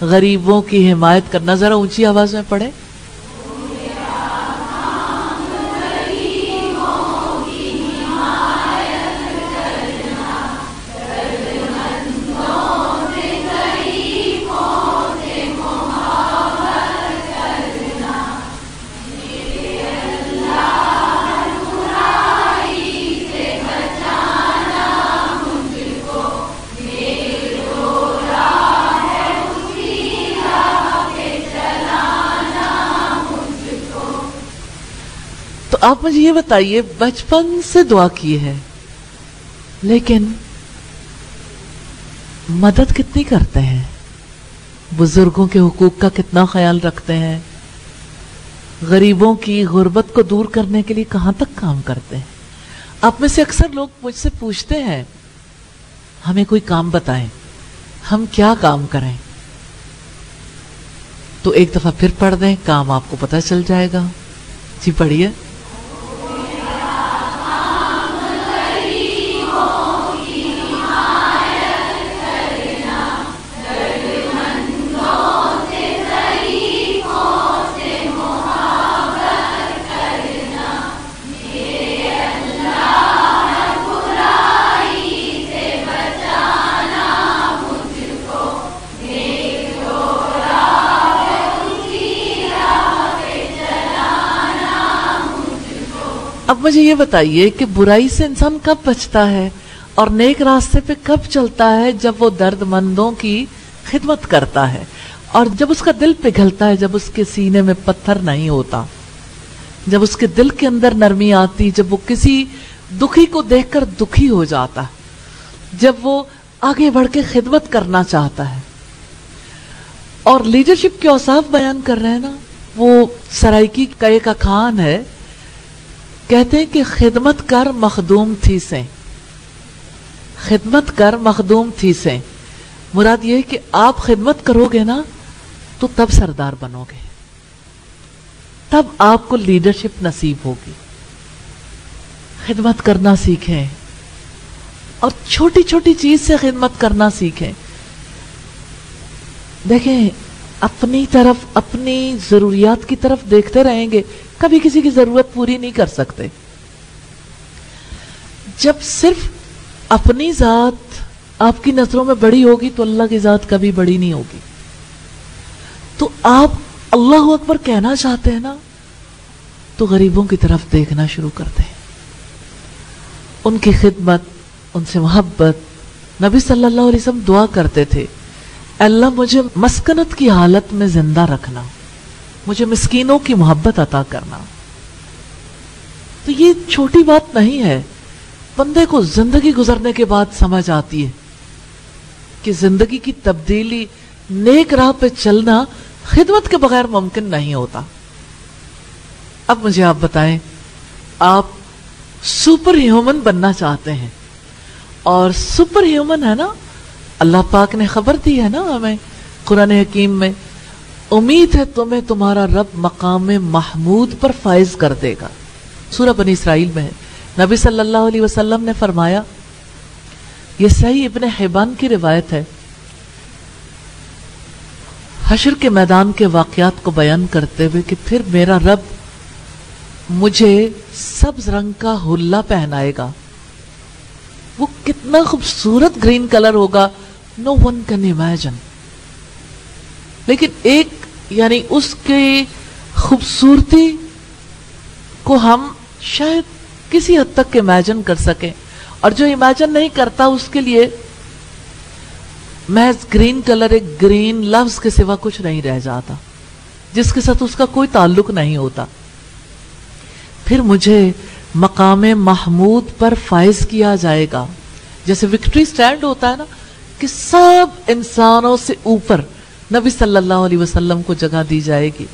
غریبوں کی حمایت کرنا، ذرا اونچی آواز میں پڑھیں۔ آپ مجھے یہ بتائیے، بچپن سے دعا کی ہے لیکن مدد کتنی کرتے ہیں؟ بزرگوں کے حقوق کا کتنا خیال رکھتے ہیں؟ غریبوں کی غربت کو دور کرنے کے لیے کہاں تک کام کرتے ہیں؟ آپ میں سے اکثر لوگ مجھ سے پوچھتے ہیں ہمیں کوئی کام بتائیں، ہم کیا کام کریں؟ تو ایک دفعہ پھر پڑھ دیں، کام آپ کو پتہ چل جائے گا۔ جی پڑھیے۔ اب مجھے یہ بتائیے کہ برائی سے انسان کب بچتا ہے اور نیک راستے پہ کب چلتا ہے؟ جب وہ درد مندوں کی خدمت کرتا ہے اور جب اس کا دل پگھلتا ہے، جب اس کے سینے میں پتھر نہیں ہوتا، جب اس کے دل کے اندر نرمی آتی، جب وہ کسی دکھی کو دیکھ کر دکھی ہو جاتا ہے، جب وہ آگے بڑھ کے خدمت کرنا چاہتا ہے۔ اور لیڈرشپ کے اوصاف بیان کر رہے ہیں نا، وہ سرائکی کا ایک اخوان ہے، کہتے ہیں کہ خدمت کر مخدوم تھی سے، خدمت کر مخدوم تھی سے، مراد یہ ہے کہ آپ خدمت کرو گے نا تو تب سردار بنو گے۔ تب آپ کو لیڈرشپ نصیب ہوگی. خدمت کرنا سیکھیں اور چھوٹی چھوٹی چیز سے خدمت کرنا سیکھیں. دیکھیں اپنی طرف، اپنی ضروریات کی طرف دیکھتے رہیں گے، کبھی کسی کی ضرورت پوری نہیں کر سکتے. جب صرف اپنی ذات آپ کی نظروں میں بڑی ہوگی تو اللہ کی ذات کبھی بڑی نہیں ہوگی. تو آپ اللہ اکبر کہنا چاہتے ہیں نا، تو غریبوں کی طرف دیکھنا شروع کرتے ہیں، ان کی خدمت، ان سے محبت. نبی صلی اللہ علیہ وسلم دعا کرتے تھے، اللہ مجھے مسکنت کی حالت میں زندہ رکھنا، مجھے مسکینوں کی محبت عطا کرنا. تو یہ چھوٹی بات نہیں ہے، بندے کو زندگی گزرنے کے بعد سمجھ آتی ہے کہ زندگی کی تبدیلی، نیک راہ پہ چلنا خدمت کے بغیر ممکن نہیں ہوتا. اب مجھے آپ بتائیں، آپ سپر ہیومن بننا چاہتے ہیں، اور سپر ہیومن ہے نا، اللہ پاک نے خبر دی ہے نا ہمیں قرآن حکیم میں، امید ہے تمہیں تمہارا رب مقام محمود پر فائز کر دے گا. سورہ بنی اسرائیل میں ہے. نبی صلی اللہ علیہ وسلم نے فرمایا، یہ صحیح ابن حبان کی روایت ہے، حشر کے میدان کے واقعات کو بیان کرتے ہوئے کہ پھر میرا رب مجھے سبز رنگ کا حلہ پہنائے گا. وہ کتنا خوبصورت گرین کلر ہوگا، no one can imagine. لیکن ایک یعنی اس کی خوبصورتی کو ہم شاید کسی حد تک امیجن کر سکیں، اور جو امیجن نہیں کرتا اس کے لیے محض گرین کلر ایک گرین لفظ کے سوا کچھ نہیں رہ جاتا، جس کے ساتھ اس کا کوئی تعلق نہیں ہوتا. پھر مجھے مقام محمود پر فائز کیا جائے گا. جیسے وکٹری سٹینڈ ہوتا ہے نا، کہ سب انسانوں سے اوپر نبی صلی اللہ علیہ وسلم کو جگہ دی جائے گی،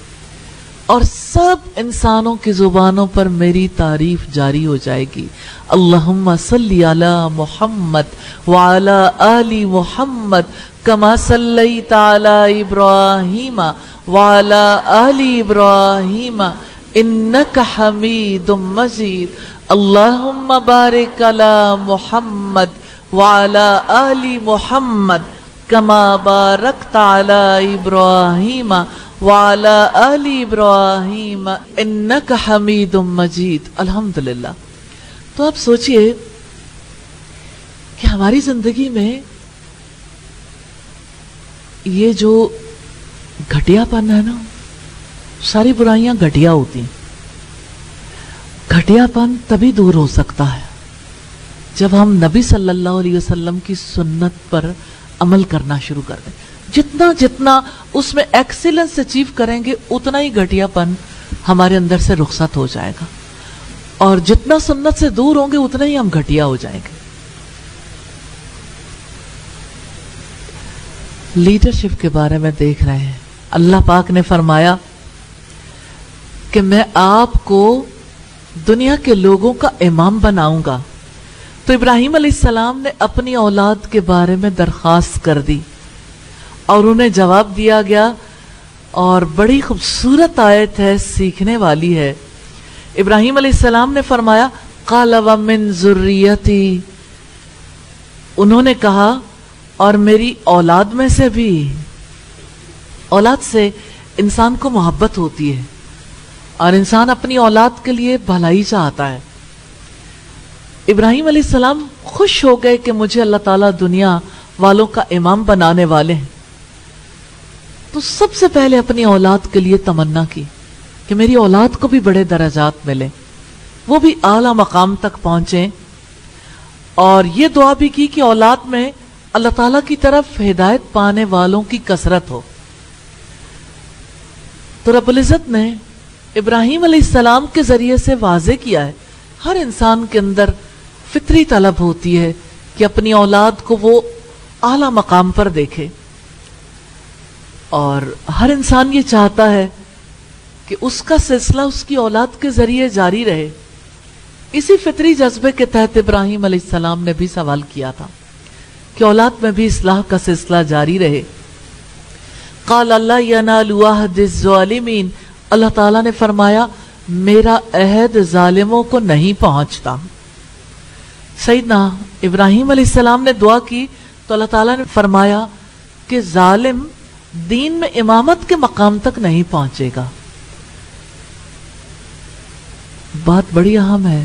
اور سب انسانوں کی زبانوں پر میری تعریف جاری ہو جائے گی. اللہم صلی علی محمد وعلی آل محمد کما صلیت علی ابراہیم وعلی آل ابراہیم انک حمید مجید. اللہم بارک علی محمد وعلی آل محمد کما بارکت علی ابراہیم وعلی آل ابراہیم انک حمید مجید. الحمدللہ. تو آپ سوچئے کہ ہماری زندگی میں یہ جو گھٹیا پن ہے نا، ساری برائیاں گھٹیا ہوتی ہیں. گھٹیا پن تبھی دور ہو سکتا ہے جب ہم نبی صلی اللہ علیہ وسلم کی سنت پر عمل کرنا شروع کر دیں. جتنا اس میں ایکسیلنس اچیو کریں گے، اتنا ہی گھٹیا پن ہمارے اندر سے رخصت ہو جائے گا، اور جتنا سنت سے دور ہوں گے اتنا ہی ہم گھٹیا ہو جائیں گے. لیڈرشپ کے بارے میں دیکھ رہے ہیں، اللہ پاک نے فرمایا کہ میں آپ کو دنیا کے لوگوں کا امام بناؤں گا. تو ابراہیم علیہ السلام نے اپنی اولاد کے بارے میں درخواست کر دی، اور انہیں جواب دیا گیا، اور بڑی خوبصورت آیت ہے، سیکھنے والی ہے. ابراہیم علیہ السلام نے فرمایا قال ومن ذریتی، انہوں نے کہا اور میری اولاد میں سے بھی. اولاد سے انسان کو محبت ہوتی ہے، اور انسان اپنی اولاد کے لیے بھلائی چاہتا ہے. ابراہیم علیہ السلام خوش ہو گئے کہ مجھے اللہ تعالیٰ دنیا والوں کا امام بنانے والے ہیں. تو سب سے پہلے اپنی اولاد کے لیے تمنا کی کہ میری اولاد کو بھی بڑے درجات ملیں، وہ بھی اعلیٰ مقام تک پہنچیں، اور یہ دعا بھی کی کہ اولاد میں اللہ تعالیٰ کی طرف ہدایت پانے والوں کی کثرت ہو. تو رب العزت نے ابراہیم علیہ السلام کے ذریعے سے واضح کیا ہے، ہر انسان کے اندر فطری طلب ہوتی ہے کہ اپنی اولاد کو وہ اعلیٰ مقام پر دیکھے، اور ہر انسان یہ چاہتا ہے کہ اس کا سلسلہ اس کی اولاد کے ذریعے جاری رہے. اسی فطری جذبے کے تحت ابراہیم علیہ السلام نے بھی سوال کیا تھا کہ اولاد میں بھی اصلاح کا سلسلہ جاری رہے. قال اللہ ینال عہد الظالمین اللہ تعالیٰ نے فرمایا میرا عہد ظالموں کو نہیں پہنچتا۔ سیدنا ابراہیم علیہ السلام نے دعا کی تو اللہ تعالیٰ نے فرمایا کہ ظالم دین میں امامت کے مقام تک نہیں پہنچے گا۔ بات بڑی اہم ہے،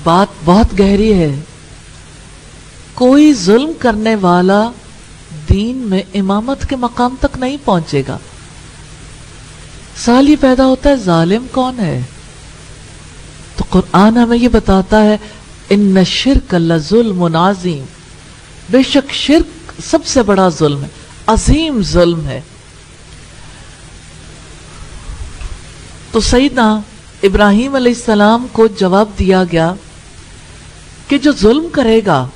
بات بہت گہری ہے۔ کوئی ظلم کرنے والا دین میں امامت کے مقام تک نہیں پہنچے گا۔ سوال یہ پیدا ہوتا ہے ظالم کون ہے؟ تو قرآن ہمیں یہ بتاتا ہے ان الشرک لظلم عظیم، بے شک شرک سب سے بڑا ظلم ہے، عظیم ظلم ہے۔ تو سیدنا ابراہیم علیہ السلام کو جواب دیا گیا کہ جو ظلم کرے گا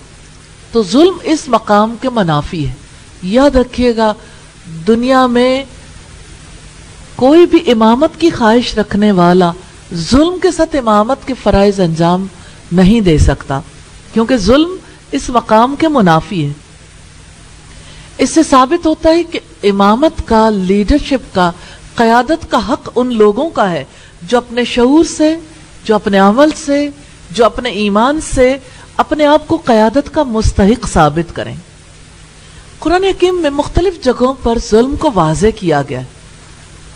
تو ظلم اس مقام کے منافی ہے۔ یاد رکھیے گا دنیا میں کوئی بھی امامت کی خواہش رکھنے والا ظلم کے ساتھ امامت کے فرائض انجام نہیں دے سکتا، کیونکہ ظلم اس مقام کے منافی ہے۔ اس سے ثابت ہوتا ہے کہ امامت کا، لیڈرشپ کا، قیادت کا حق ان لوگوں کا ہے جو اپنے شعور سے، جو اپنے عمل سے، جو اپنے ایمان سے اپنے آپ کو قیادت کا مستحق ثابت کریں۔ قرآن حکیم میں مختلف جگہوں پر ظلم کو واضح کیا گیا ہے۔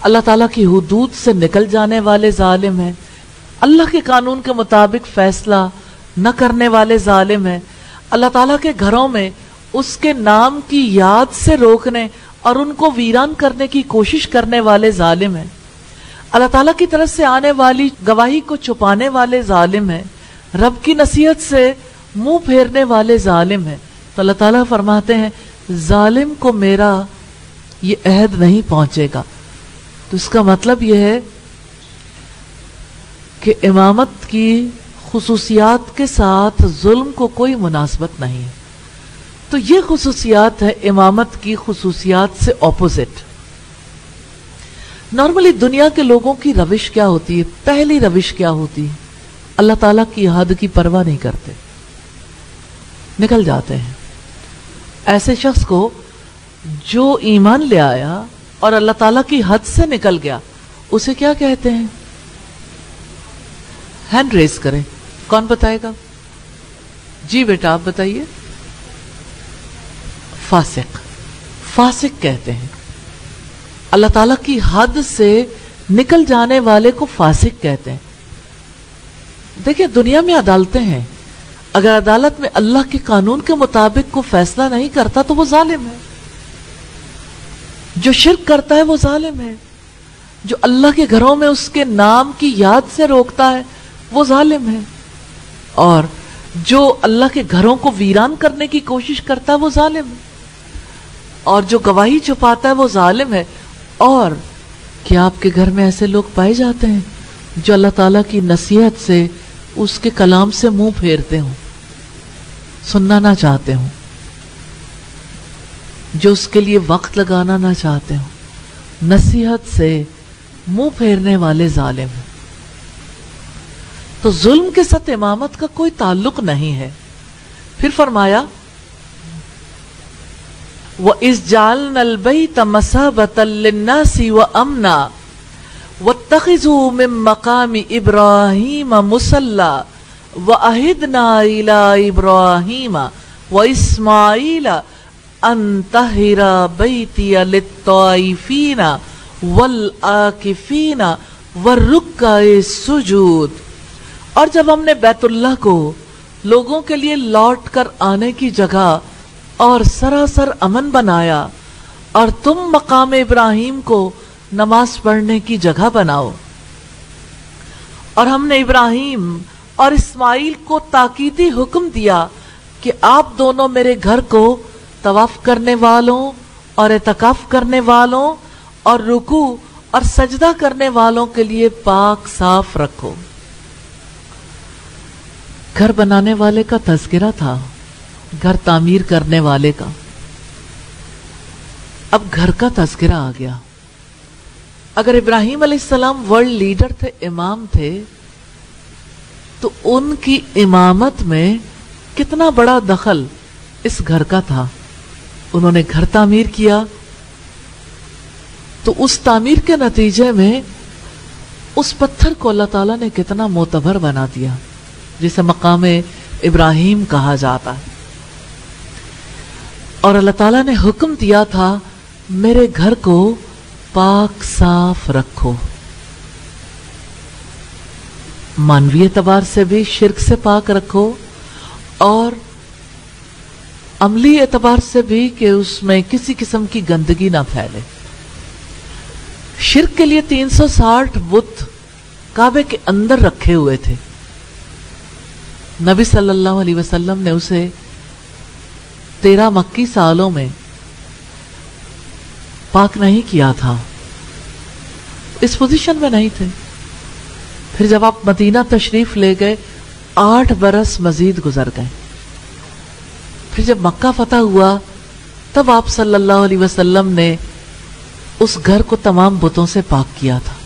اللہ تعالیٰ کی حدود سے نکل جانے والے ظالم ہیں، اللہ کے قانون کے مطابق فیصلہ نہ کرنے والے ظالم ہیں، اللہ تعالیٰ کے گھروں میں اس کے نام کی یاد سے روکنے اور ان کو ویران کرنے کی کوشش کرنے والے ظالم ہیں، اللہ تعالیٰ کی طرف سے آنے والی گواہی کو چھپانے والے ظالم ہیں، رب کی نصیحت سے منہ پھیرنے والے ظالم ہیں۔ تو اللہ تعالیٰ فرماتے ہیں ظالم کو میرا یہ عہد نہیں پہنچے گا۔ تو اس کا مطلب یہ ہے کہ امامت کی خصوصیات کے ساتھ ظلم کو کوئی مناسبت نہیں ہے۔ تو یہ خصوصیات ہے امامت کی خصوصیات سے اپوزٹ۔ نارملی دنیا کے لوگوں کی روش کیا ہوتی ہے؟ پہلی روش کیا ہوتی ہے؟ اللہ تعالیٰ کی حد کی پرواہ نہیں کرتے، نکل جاتے ہیں۔ ایسے شخص کو جو ایمان لے آیا اور اللہ تعالیٰ کی حد سے نکل گیا، اسے کیا کہتے ہیں؟ ہینڈ ریز کریں، کون بتائے گا؟ جی بیٹا آپ بتائیے۔ فاسق، فاسق کہتے ہیں۔ اللہ تعالیٰ کی حد سے نکل جانے والے کو فاسق کہتے ہیں۔ دیکھیں دنیا میں عدالتیں ہیں، اگر عدالت میں اللہ کے قانون کے مطابق کو فیصلہ نہیں کرتا تو وہ ظالم ہے۔ جو شرک کرتا ہے وہ ظالم ہے، جو اللہ کے گھروں میں اس کے نام کی یاد سے روکتا ہے وہ ظالم ہے، اور جو اللہ کے گھروں کو ویران کرنے کی کوشش کرتا ہے وہ ظالم ہے، اور جو گواہی چھپاتا ہے وہ ظالم ہے۔ اور کیا آپ کے گھر میں ایسے لوگ پائے جاتے ہیں جو اللہ تعالیٰ کی نصیحت سے، اس کے کلام سے منہ پھیرتے ہوں، سننا نہ چاہتے ہوں، جو اس کے لیے وقت لگانا نہ چاہتے ہوں، نصیحت سے منہ پھیرنے والے ظالم ہیں؟ تو ظلم کے ساتھ امامت کا کوئی تعلق نہیں ہے۔ پھر فرمایا وَإِذْ جَعَلْنَا الْبَيْتَ مَثَابَةً لِلنَّاسِ وَأَمْنًا وَاتَّخِذُوا مِن مَّقَامِ إِبْرَاهِيمَ مُصَلًّى وَأَعِدْنَا إِلَىٰ إِبْرَاهِيمَ وَإِسْمَاعِيلَ أَن طَهِّرَ بَيْتِيَ لِلطَّائِفِينَ وَالْعَاكِفِينَ وَالرُّكَّعِ السُّجُودِ۔ اور جب ہم نے بیت اللہ کو لوگوں کے لیے لوٹ کر آنے کی جگہ اور سراسر امن بنایا، اور تم مقام ابراہیم کو نماز پڑھنے کی جگہ بناؤ، اور ہم نے ابراہیم اور اسماعیل کو تاکیدی حکم دیا کہ آپ دونوں میرے گھر کو طواف کرنے والوں اور اعتکاف کرنے والوں اور رکوع اور سجدہ کرنے والوں کے لیے پاک صاف رکھو۔ گھر بنانے والے کا تذکرہ تھا، گھر تعمیر کرنے والے کا، اب گھر کا تذکرہ آ گیا۔ اگر ابراہیم علیہ السلام ورلڈ لیڈر تھے، امام تھے، تو ان کی امامت میں کتنا بڑا دخل اس گھر کا تھا۔ انہوں نے گھر تعمیر کیا تو اس تعمیر کے نتیجے میں اس پتھر کو اللہ تعالیٰ نے کتنا معتبر بنا دیا، جسے مقام ابراہیم کہا جاتا ہے. اور اللہ تعالیٰ نے حکم دیا تھا میرے گھر کو پاک صاف رکھو، مانوی اعتبار سے بھی شرک سے پاک رکھو اور عملی اعتبار سے بھی کہ اس میں کسی قسم کی گندگی نہ پھیلے. شرک کے لیے 360 بت کعبے کے اندر رکھے ہوئے تھے. نبی صلی اللہ علیہ وسلم نے اسے 13 مکی سالوں میں پاک نہیں کیا تھا، اس پوزیشن میں نہیں تھے. پھر جب آپ مدینہ تشریف لے گئے 8 برس مزید گزر گئے. پھر جب مکہ فتح ہوا تب آپ صلی اللہ علیہ وسلم نے اس گھر کو تمام بتوں سے پاک کیا تھا.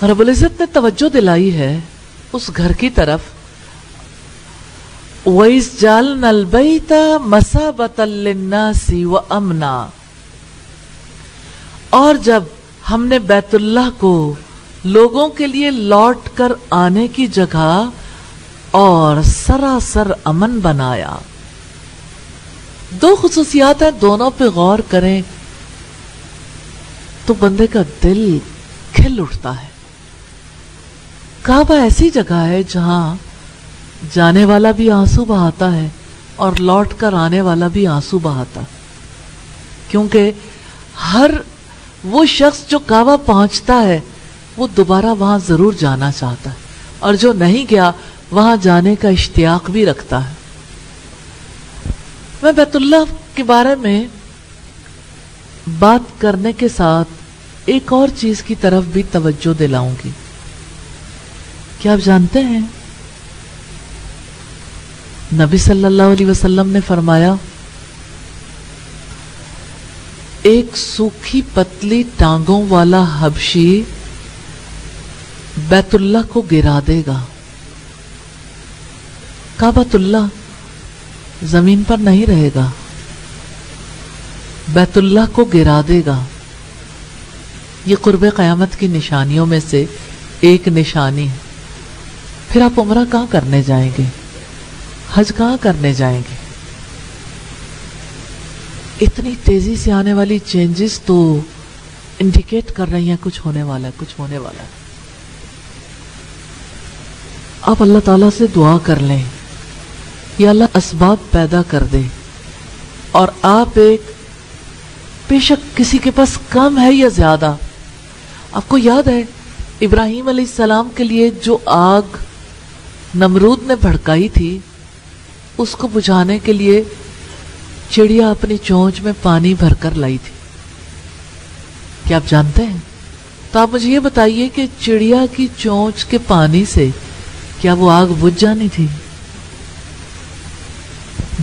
رب العزت نے توجہ دلائی ہے اس گھر کی طرف. وَإِذْ جَعَلْنَا الْبَيْتَ مَثَابَةً لِلنَّاسِ وَأَمْنًا، اور جب ہم نے بیت اللہ کو لوگوں کے لیے لوٹ کر آنے کی جگہ اور سراسر امن بنایا. 2 خصوصیات ہیں، دونوں پہ غور کریں تو بندے کا دل کھل اٹھتا ہے. کعبہ ایسی جگہ ہے جہاں جانے والا بھی آنسو بہاتا ہے اور لوٹ کر آنے والا بھی آنسو بہاتا، کیونکہ ہر وہ شخص جو کعبہ پہنچتا ہے وہ دوبارہ وہاں ضرور جانا چاہتا ہے، اور جو نہیں گیا وہاں جانے کا اشتیاق بھی رکھتا ہے. میں بیت اللہ کے بارے میں بات کرنے کے ساتھ ایک اور چیز کی طرف بھی توجہ دلاؤں گی. کیا آپ جانتے ہیں نبی صلی اللہ علیہ وسلم نے فرمایا ایک سوکھی پتلی ٹانگوں والا حبشی بیت اللہ کو گرا دے گا. کعبۃ اللہ زمین پر نہیں رہے گا، بیت اللہ کو گرا دے گا. یہ قرب قیامت کی نشانیوں میں سے ایک نشانی ہے. پھر آپ عمرہ کہاں کرنے جائیں گے؟ حج کہاں کرنے جائیں گے؟ اتنی تیزی سے آنے والی چینجز تو انڈیکیٹ کر رہی ہیں کچھ ہونے والا ہے، کچھ ہونے والا ہے. آپ اللہ تعالیٰ سے دعا کر لیں یا اللہ اسباب پیدا کر دے، اور آپ ایک بے شک کسی کے پاس کم ہے یا زیادہ. آپ کو یاد ہے ابراہیم علیہ السلام کے لیے جو آگ نمرود نے بھڑکائی تھی، اس کو بجھانے کے لیے چڑیا اپنی چونچ میں پانی بھر کر لائی تھی. کیا آپ جانتے ہیں؟ تو آپ مجھے یہ بتائیے کہ چڑیا کی چونچ کے پانی سے کیا وہ آگ بجھ جانی تھی؟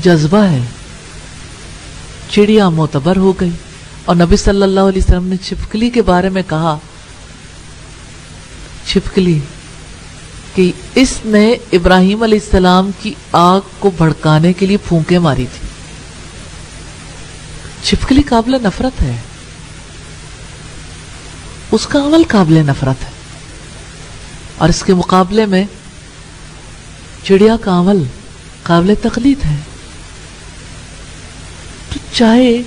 جذبہ ہے. چڑیا معتبر ہو گئی. اور نبی صلی اللہ علیہ وسلم نے چھپکلی کے بارے میں کہا، چھپکلی کہ اس نے ابراہیم علیہ السلام کی آگ کو بھڑکانے کے لیے پھونکے ماری تھی. چھپکلی قابل نفرت ہے، اس کا عمل قابل نفرت ہے، اور اس کے مقابلے میں چڑیا کا عمل قابل تقلید ہے. تو چاہے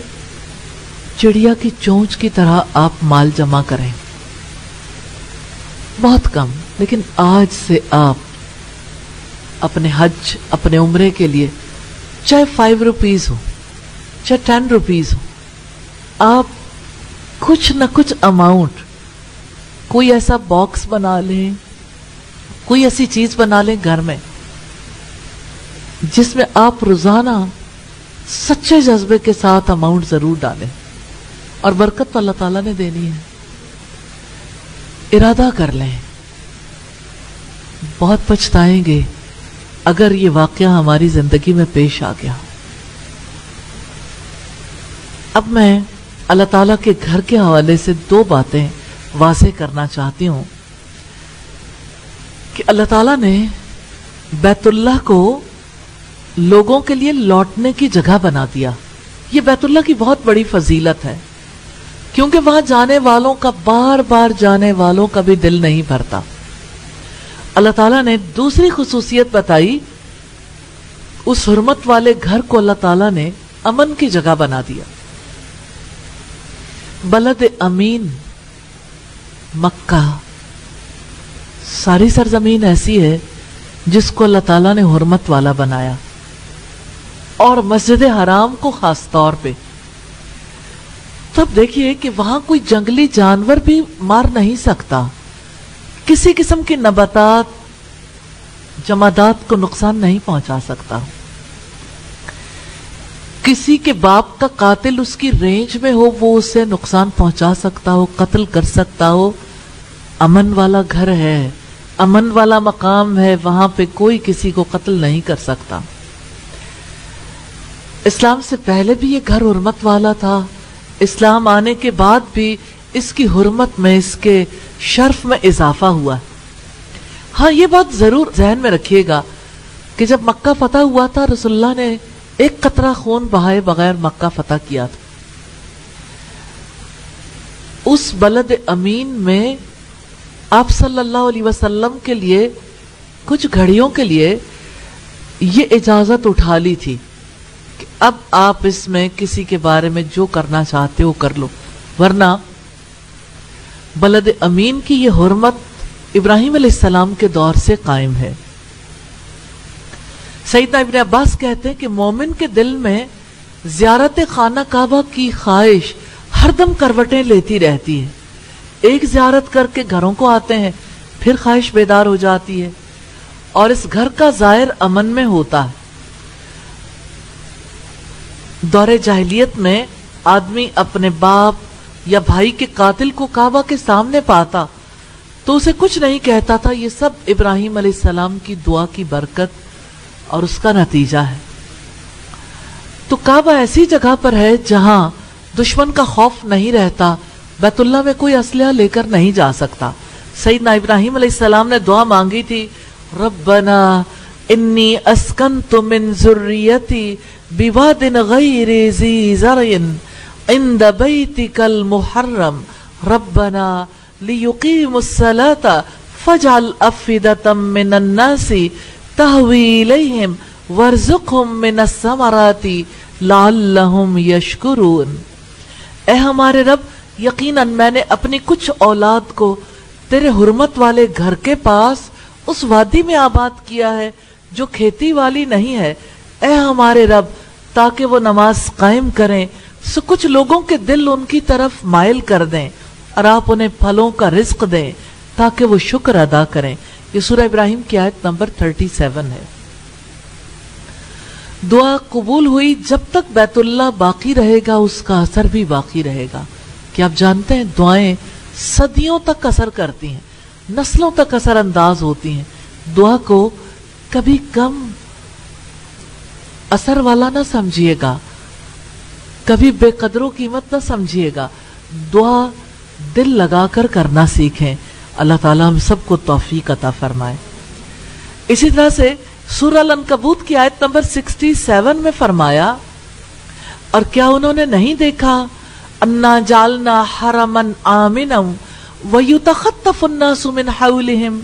چڑیا کی چونچ کی طرح آپ مال جمع کریں، بہت کم، لیکن آج سے آپ اپنے حج، اپنے عمرے کے لیے چاہے 5 روپیز ہو، چاہے 10 روپیز ہو، آپ کچھ نہ کچھ اماؤنٹ، کوئی ایسا باکس بنا لیں، کوئی ایسی چیز بنا لیں گھر میں جس میں آپ روزانہ سچے جذبے کے ساتھ اماؤنٹ ضرور ڈالیں، اور برکت تو اللہ تعالیٰ نے دینی ہے. ارادہ کر لیں. بہت پچھتائیں گے اگر یہ واقعہ ہماری زندگی میں پیش آ گیا. اب میں اللہ تعالیٰ کے گھر کے حوالے سے 2 باتیں واضح کرنا چاہتی ہوں کہ اللہ تعالیٰ نے بیت اللہ کو لوگوں کے لیے لوٹنے کی جگہ بنا دیا. یہ بیت اللہ کی بہت بڑی فضیلت ہے. کیونکہ وہاں جانے والوں کا بار بار جانے والوں کا بھی دل نہیں بھرتا۔ اللہ تعالیٰ نے دوسری خصوصیت بتائی، اس حرمت والے گھر کو اللہ تعالیٰ نے امن کی جگہ بنا دیا۔ بلد امین مکہ، ساری سرزمین ایسی ہے جس کو اللہ تعالیٰ نے حرمت والا بنایا، اور مسجد حرام کو خاص طور پہ۔ تب دیکھیے کہ وہاں کوئی جنگلی جانور بھی مار نہیں سکتا، کسی قسم کی نباتات جمادات کو نقصان نہیں پہنچا سکتا، کسی کے باپ کا قاتل اس کی رینج میں ہو وہ اسے نقصان پہنچا سکتا ہو، قتل کر سکتا ہو۔ امن والا گھر ہے، امن والا مقام ہے، وہاں پہ کوئی کسی کو قتل نہیں کر سکتا۔ اسلام سے پہلے بھی یہ گھر حرمت والا تھا، اسلام آنے کے بعد بھی اس کی حرمت میں، اس کے شرف میں اضافہ ہوا ہے۔ ہاں یہ بات ضرور ذہن میں رکھیے گا کہ جب مکہ فتح ہوا تھا، رسول اللہ نے ایک قطرہ خون بہائے بغیر مکہ فتح کیا تھا۔ اس بلد امین میں آپ صلی اللہ علیہ وسلم کے لیے کچھ گھڑیوں کے لیے یہ اجازت اٹھا لی تھی کہ اب آپ اس میں کسی کے بارے میں جو کرنا چاہتے ہو کر لو، ورنہ بلد امین کی یہ حرمت ابراہیم علیہ السلام کے دور سے قائم ہے۔ سیدنا ابن عباس کہتے ہیں کہ مومن کے دل میں زیارت خانہ کعبہ کی خواہش ہر دم کروٹیں لیتی رہتی ہے، ایک زیارت کر کے گھروں کو آتے ہیں، پھر خواہش بیدار ہو جاتی ہے، اور اس گھر کا ظاہر امن میں ہوتا ہے۔ دور جاہلیت میں آدمی اپنے باپ یا بھائی کے قاتل کو کعبہ کے سامنے پاتا تو اسے کچھ نہیں کہتا تھا، یہ سب ابراہیم علیہ السلام کی دعا کی برکت اور اس کا نتیجہ ہے۔ تو کعبہ ایسی جگہ پر ہے جہاں دشمن کا خوف نہیں رہتا، بیت اللہ میں کوئی اسلحہ لے کر نہیں جا سکتا۔ سیدنا ابراہیم علیہ السلام نے دعا مانگی تھی، ربنا انی اسکنت من ذریتی بواد غیر ذی زرع عند بیتک المحرم ربنا لیقیموا الصلاة فاجعل افئدة من الناس تہوی الیہم وارزقہم من الثمرات لعلہم یشکرون۔ اے ہمارے رب، یقیناً میں نے اپنی کچھ اولاد کو تیرے حرمت والے گھر کے پاس اس وادی میں آباد کیا ہے جو کھیتی والی نہیں ہے، اے ہمارے رب تاکہ وہ نماز قائم کریں، سو کچھ لوگوں کے دل ان کی طرف مائل کر دیں اور آپ انہیں پھلوں کا رزق دیں تاکہ وہ شکر ادا کریں۔ یہ سورہ ابراہیم کی آیت نمبر 37 ہے۔ دعا قبول ہوئی، جب تک بیت اللہ باقی رہے گا اس کا اثر بھی باقی رہے گا۔ کہ آپ جانتے ہیں دعائیں صدیوں تک اثر کرتی ہیں، نسلوں تک اثر انداز ہوتی ہیں۔ دعا کو کبھی کم اثر والا نہ سمجھیے گا، کبھی بے قدر و قیمت نہ سمجھیے گا، دعا دل لگا کر کرنا سیکھیں۔ اللہ تعالیٰ ہم سب کو توفیق عطا فرمائے۔ اسی طرح سے سورہ العنکبوت کی آیت نمبر 67 میں فرمایا، اور کیا انہوں نے نہیں دیکھا انا جعلنا حرما آمنا ویتخطف الناس من حولہم،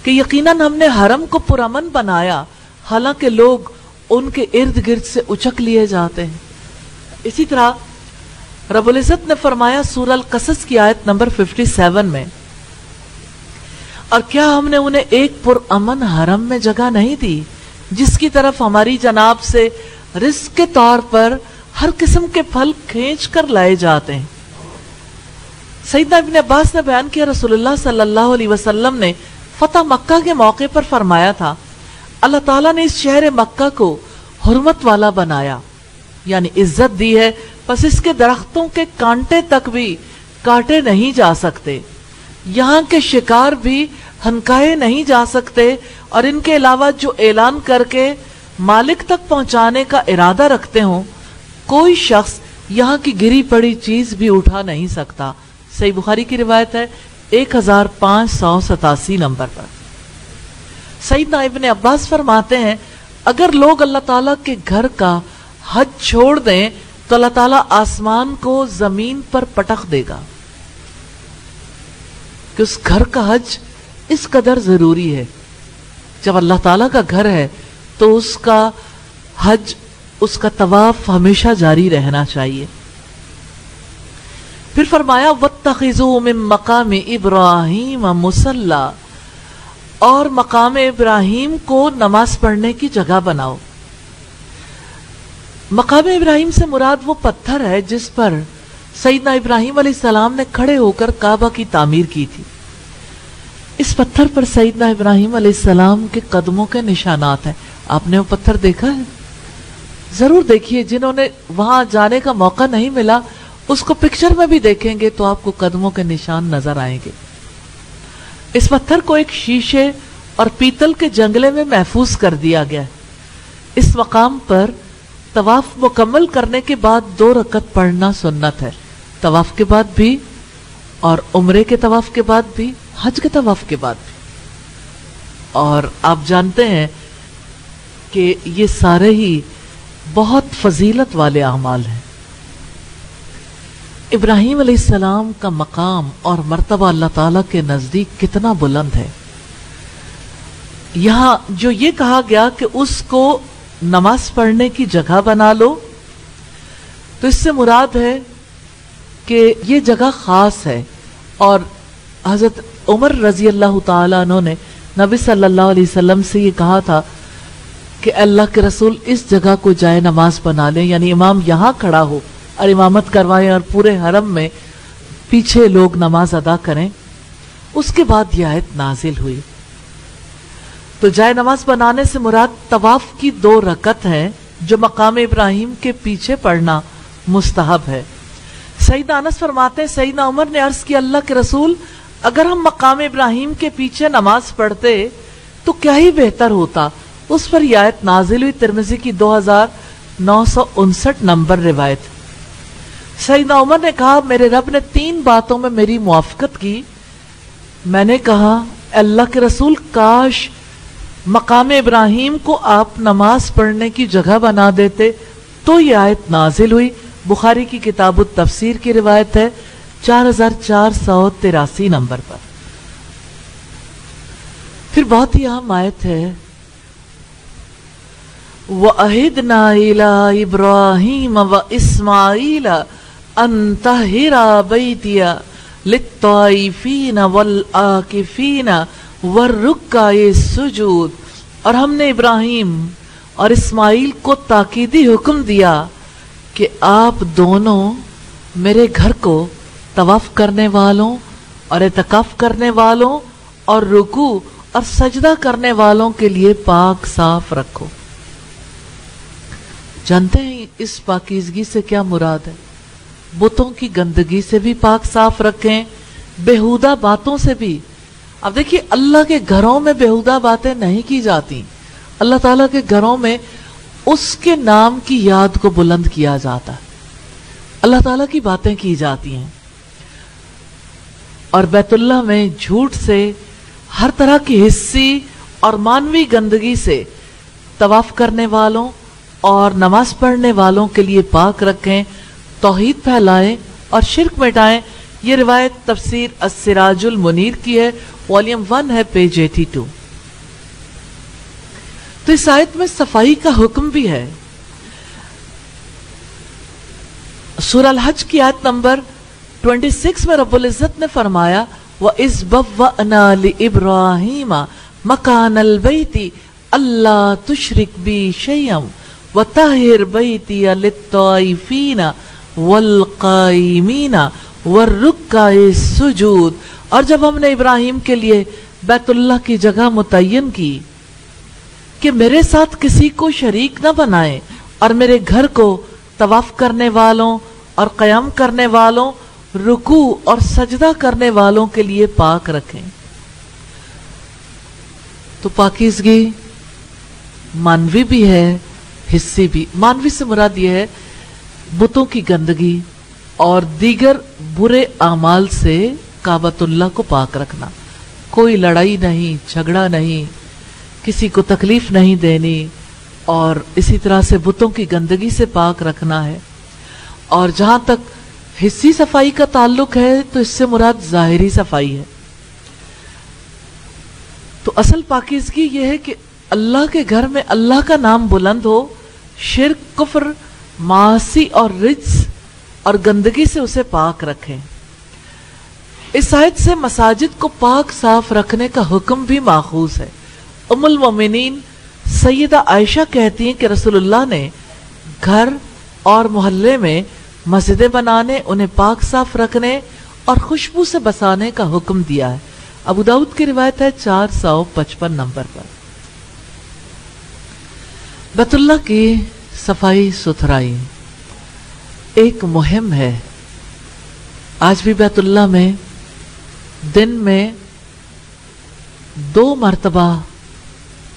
کہ یقیناً ہم نے حرم کو پرامن بنایا حالانکہ لوگ ان کے ارد گرد سے اچک لیے جاتے ہیں۔ اسی طرح رب العزت نے فرمایا سورہ القصص کی آیت نمبر 57 میں، اور کیا ہم نے انہیں ایک پرامن حرم میں جگہ نہیں دی جس کی طرف ہماری جناب سے رزق کے طور پر ہر قسم کے پھل کھینچ کر لائے جاتے ہیں۔ سیدنا ابن عباس نے بیان کیا، رسول اللہ صلی اللہ علیہ وسلم نے فتح مکہ کے موقع پر فرمایا تھا، اللہ تعالیٰ نے اس شہر مکہ کو حرمت والا بنایا، یعنی عزت دی ہے، پس اس کے درختوں کے کانٹے تک بھی کاٹے نہیں جا سکتے، یہاں کے شکار بھی ہنکائے نہیں جا سکتے، اور ان کے علاوہ جو اعلان کر کے مالک تک پہنچانے کا ارادہ رکھتے ہوں، کوئی شخص یہاں کی گری پڑی چیز بھی اٹھا نہیں سکتا۔ صحیح بخاری کی روایت ہے 1587 نمبر پر۔ سیدنا ابن عباس فرماتے ہیں، اگر لوگ اللہ تعالیٰ کے گھر کا حج چھوڑ دیں تو اللہ تعالیٰ آسمان کو زمین پر پٹخ دے گا کہ اس گھر کا حج اس قدر ضروری ہے. جب اللہ تعالیٰ کا گھر ہے تو اس کا حج، اس کا طواف ہمیشہ جاری رہنا چاہیے. پھر فرمایا وَاتَّخِذُوا مِن مَّقَامِ إِبْرَاهِيمَ مُصَلًّى، اور مقام ابراہیم کو نماز پڑھنے کی جگہ بناؤ. مقام ابراہیم سے مراد وہ پتھر ہے جس پر سیدنا ابراہیم علیہ السلام نے کھڑے ہو کر کعبہ کی تعمیر کی تھی. اس پتھر پر سیدنا ابراہیم علیہ السلام کے قدموں کے نشانات ہیں. آپ نے وہ پتھر دیکھا ہے؟ ضرور دیکھیے. جنہوں نے وہاں جانے کا موقع نہیں ملا اس کو پکچر میں بھی دیکھیں گے تو آپ کو قدموں کے نشان نظر آئیں گے. اس پتھر کو ایک شیشے اور پیتل کے جنگلے میں محفوظ کر دیا گیا ہے. اس مقام پر طواف مکمل کرنے کے بعد 2 رکعت پڑھنا سنت ہے. طواف کے بعد بھی اور عمرے کے طواف کے بعد بھی، حج کے طواف کے بعد بھی. اور آپ جانتے ہیں کہ یہ سارے ہی بہت فضیلت والے اعمال ہیں. ابراہیم علیہ السلام کا مقام اور مرتبہ اللہ تعالیٰ کے نزدیک کتنا بلند ہے. یہاں جو یہ کہا گیا کہ اس کو نماز پڑھنے کی جگہ بنا لو، تو اس سے مراد ہے کہ یہ جگہ خاص ہے. اور حضرت عمر رضی اللہ تعالیٰ عنہ نے نبی صلی اللہ علیہ وسلم سے یہ کہا تھا کہ اللہ کے رسول اس جگہ کو جائے نماز بنا لیں، یعنی امام یہاں کھڑا ہو اور امامت کروائیں اور پورے حرم میں پیچھے لوگ نماز ادا کریں. اس کے بعد یہ آیت نازل ہوئی. تو جائے نماز بنانے سے مراد طواف کی 2 رکعت ہیں جو مقام ابراہیم کے پیچھے پڑھنا مستحب ہے. سیدنا انس فرماتے ہیں سیدنا عمر نے عرض کی اللہ کے رسول اگر ہم مقام ابراہیم کے پیچھے نماز پڑھتے تو کیا ہی بہتر ہوتا. اس پر یہ آیت نازل ہوئی. ترمذی کی 2959 نمبر روایت. سیدنا عمر نے کہا میرے رب نے 3 باتوں میں میری موافقت کی. میں نے کہا اللہ کے رسول کاش مقام ابراہیم کو آپ نماز پڑھنے کی جگہ بنا دیتے. تو یہ آیت نازل ہوئی. بخاری کی کتاب التفسیر کی روایت ہے 4483 نمبر پر. پھر بہت ہی اہم آیت ہے وَأَهِدْنَا إِلَىٰ إِبْرَاهِيمَ وَإِسْمَاعِيلَ أَن طَهِّرَا بَيْتِيَ لِلطَّائِفِينَ وَالْعَاكِفِينَ وَالرُّكَّعِ السُّجُودِ. اور ہم نے ابراہیم اور اسماعیل کو تاکیدی حکم دیا کہ آپ دونوں میرے گھر کو طواف کرنے والوں اور اعتکاف کرنے والوں اور رکوع اور سجدہ کرنے والوں کے لیے پاک صاف رکھو. جانتے ہیں اس پاکیزگی سے کیا مراد ہے؟ بتوں کی گندگی سے بھی پاک صاف رکھیں، بےہودہ باتوں سے بھی. اب دیکھیے اللہ کے گھروں میں بےہودہ باتیں نہیں کی جاتی. اللہ تعالیٰ کے گھروں میں اس کے نام کی یاد کو بلند کیا جاتا ہے، اللہ تعالیٰ کی باتیں کی جاتی ہیں. اور بیت اللہ میں جھوٹ سے، ہر طرح کی حسی اور مانوی گندگی سے طواف کرنے والوں اور نماز پڑھنے والوں کے لیے پاک رکھیں، توحید پھیلائیں اور شرک مٹائیں. یہ روایت تفسیر السراج المنیر کی ہے، والیوم 1 ہے، پیج 82. تو اس آیت میں صفائی کا حکم بھی ہے. سورہ الحج کی آیت نمبر 26 میں رب العزت نے فرمایا وَإِذْ بَوَّأْنَا لِإِبْرَاهِيمَ مَكَانَ الْبَيْتِ أَلَّا تُشْرِكْ بِي شَيْئًا وَطَهِّرْ بَيْتِيَ لِلطَّائِفِينَ وَالْقَائِمِينَ وَالرُّكَّعِ السُّجُودِ. اور جب ہم نے ابراہیم کے لیے بیت اللہ کی جگہ متعین کی کہ میرے ساتھ کسی کو شریک نہ بنائیں اور میرے گھر کو طواف کرنے والوں اور قیام کرنے والوں، رکوع اور سجدہ کرنے والوں کے لیے پاک رکھیں. تو پاکیزگی مانوی بھی ہے، حصی بھی. مانوی سے مراد یہ ہے بتوں کی گندگی اور دیگر برے اعمال سے کعبۃ اللہ کو پاک رکھنا. کوئی لڑائی نہیں، جھگڑا نہیں، کسی کو تکلیف نہیں دینی، اور اسی طرح سے بتوں کی گندگی سے پاک رکھنا ہے. اور جہاں تک حصی صفائی کا تعلق ہے تو اس سے مراد ظاہری صفائی ہے. تو اصل پاکیزگی یہ ہے کہ اللہ کے گھر میں اللہ کا نام بلند ہو، شرک، کفر، معاصی اور رجس اور گندگی سے اسے پاک رکھیں. اس آیت سے مساجد کو پاک صاف رکھنے کا حکم بھی ماخوذ ہے. ام المومنین سیدہ عائشہ کہتی ہیں کہ رسول اللہ نے گھر اور محلے میں مسجدیں بنانے، انہیں پاک صاف رکھنے اور خوشبو سے بسانے کا حکم دیا ہے. ابو داؤد کی روایت ہے 455 نمبر پر. بیت اللہ کی صفائی ستھرائی ایک مہم ہے. آج بھی بیت اللہ میں دن میں 2 مرتبہ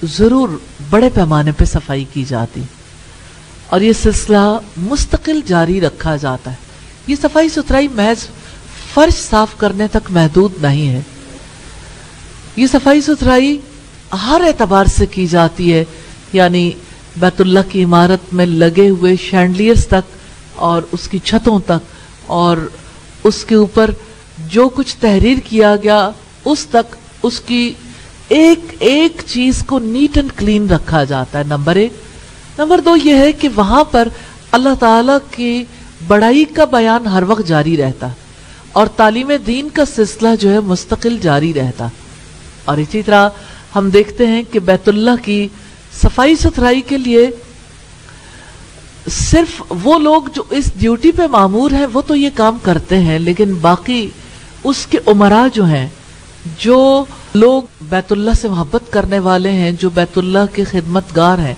ضرور بڑے پیمانے پہ صفائی کی جاتی اور یہ سلسلہ مستقل جاری رکھا جاتا ہے. یہ صفائی ستھرائی محض فرش صاف کرنے تک محدود نہیں ہے. یہ صفائی ستھرائی ہر اعتبار سے کی جاتی ہے، یعنی بیت اللہ کی عمارت میں لگے ہوئے شینڈلیئرز تک اور اس کی چھتوں تک اور اس کے اوپر جو کچھ تحریر کیا گیا اس تک، اس کی ایک ایک چیز کو نیٹ اینڈ کلین رکھا جاتا ہے. نمبر 1. نمبر 2 یہ ہے کہ وہاں پر اللہ تعالیٰ کی بڑائی کا بیان ہر وقت جاری رہتا اور تعلیم دین کا سلسلہ جو ہے مستقل جاری رہتا. اور اسی طرح ہم دیکھتے ہیں کہ بیت اللہ کی صفائی ستھرائی کے لیے صرف وہ لوگ جو اس ڈیوٹی پہ مامور ہیں وہ تو یہ کام کرتے ہیں، لیکن باقی اس کے امراء جو ہیں، جو لوگ بیت اللہ سے محبت کرنے والے ہیں، جو بیت اللہ کے خدمت گار ہیں،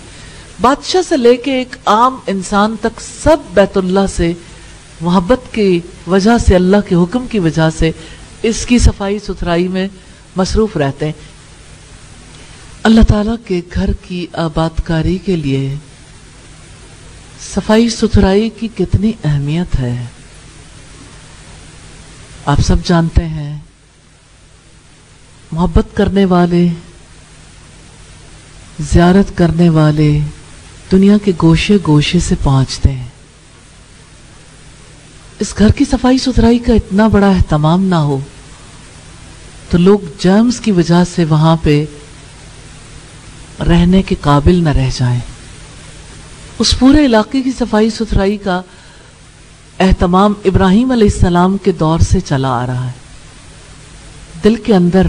بادشاہ سے لے کے ایک عام انسان تک، سب بیت اللہ سے محبت کی وجہ سے، اللہ کے حکم کی وجہ سے اس کی صفائی ستھرائی میں مصروف رہتے ہیں. اللہ تعالیٰ کے گھر کی آبادکاری کے لیے صفائی ستھرائی کی کتنی اہمیت ہے آپ سب جانتے ہیں. محبت کرنے والے، زیارت کرنے والے دنیا کے گوشے گوشے سے پہنچتے ہیں. اس گھر کی صفائی ستھرائی کا اتنا بڑا اہتمام نہ ہو تو لوگ جرمز کی وجہ سے وہاں پہ رہنے کے قابل نہ رہ جائیں. اس پورے علاقے کی صفائی ستھرائی کا اہتمام ابراہیم علیہ السلام کے دور سے چلا آ رہا ہے. دل کے اندر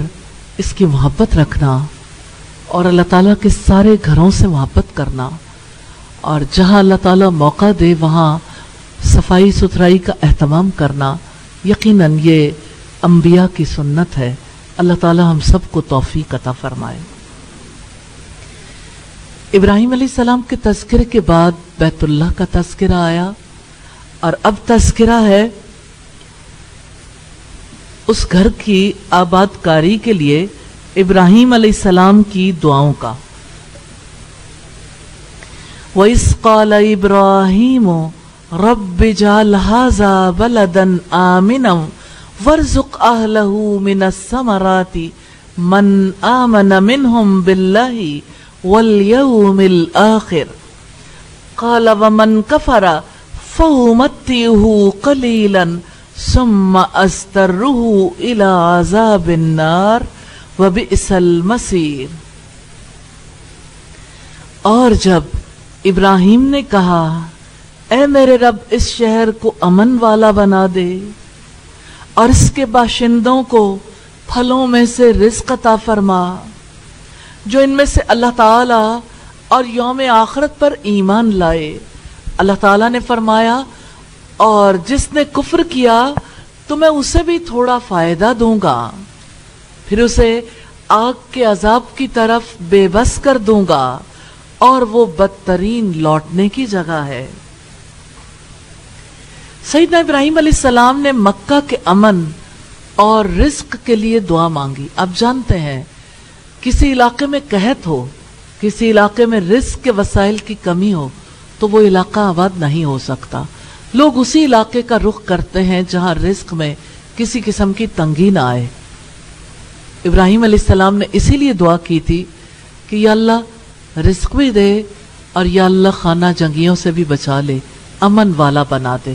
اس کی محبت رکھنا اور اللہ تعالیٰ کے سارے گھروں سے محبت کرنا، اور جہاں اللہ تعالیٰ موقع دے وہاں صفائی ستھرائی کا اہتمام کرنا، یقیناً یہ انبیاء کی سنت ہے. اللہ تعالیٰ ہم سب کو توفیق عطا فرمائے. ابراہیم علیہ السلام کے تذکرے کے بعد بیت اللہ کا تذکرہ آیا، اور اب تذکرہ ہے اس گھر کی آبادکاری کے لیے ابراہیم علیہ السلام کی دعاؤں کا. وَإِذْ قَالَ إِبْرَاهِيمُ رَبِّ اجْعَلْ هَٰذَا بَلَدًا آمِنًا وَارْزُقْ أَهْلَهُ مِنَ الثَّمَرَاتِ مَنْ آمَنَ مِنْهُمْ بِاللَّهِ وَالْيَوْمِ الْآخِرِ قَالَ وَمَنْ كَفَرَ فَأُمَتِّعُهُ قَلِيلًا ثُمَّ أَضْطَرُّهُ إِلَىٰ عَذَابِ النَّارِ وَبِئْسَ الْمَصِيرُ. اور جب ابراہیم نے کہا اے میرے رب اس شہر کو امن والا بنا دے اور اس کے باشندوں کو پھلوں میں سے رزق عطا فرما، جو ان میں سے اللہ تعالی اور یوم آخرت پر ایمان لائے. اللہ تعالیٰ نے فرمایا اور جس نے کفر کیا تو میں اسے بھی تھوڑا فائدہ دوں گا، پھر اسے آگ کے عذاب کی طرف بے بس کر دوں گا اور وہ بدترین لوٹنے کی جگہ ہے. سیدنا ابراہیم علیہ السلام نے مکہ کے امن اور رزق کے لیے دعا مانگی. آپ جانتے ہیں کسی علاقے میں قحط ہو، کسی علاقے میں رزق کے وسائل کی کمی ہو تو وہ علاقہ آباد نہیں ہو سکتا. لوگ اسی علاقے کا رخ کرتے ہیں جہاں رزق میں کسی قسم کی تنگی نہ آئے. ابراہیم علیہ السلام نے اسی لیے دعا کی تھی کہ یا اللہ رزق بھی دے اور یا اللہ خانہ جنگیوں سے بھی بچا لے، امن والا بنا دے.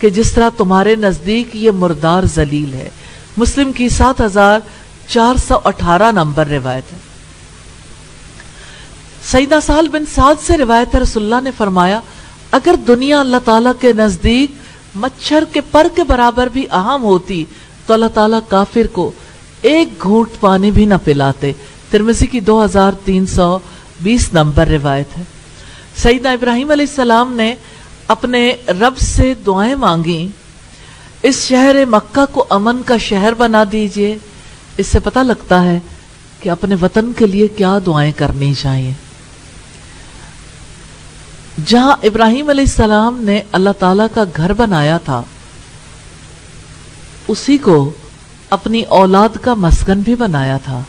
کہ جس طرح تمہارے نزدیک یہ مردار ذلیل ہے۔ مسلم کی 7418 نمبر روایت ہے۔ سیدنا سہل بن سعد سے روایت ہے، رسول اللہ نے فرمایا اگر دنیا اللہ تعالیٰ کے نزدیک مچھر کے پر کے برابر بھی اہم ہوتی تو اللہ تعالیٰ کافر کو ایک گھونٹ پانی بھی نہ پلاتے۔ ترمذی کی 2320 نمبر روایت ہے۔ سیدنا ابراہیم علیہ السلام نے اپنے رب سے دعائیں مانگیں، اس شہر مکہ کو امن کا شہر بنا دیجئے۔ اس سے پتہ لگتا ہے کہ اپنے وطن کے لیے کیا دعائیں کرنی چاہیے۔ جہاں ابراہیم علیہ السلام نے اللہ تعالیٰ کا گھر بنایا تھا، اسی کو اپنی اولاد کا مسکن بھی بنایا تھا،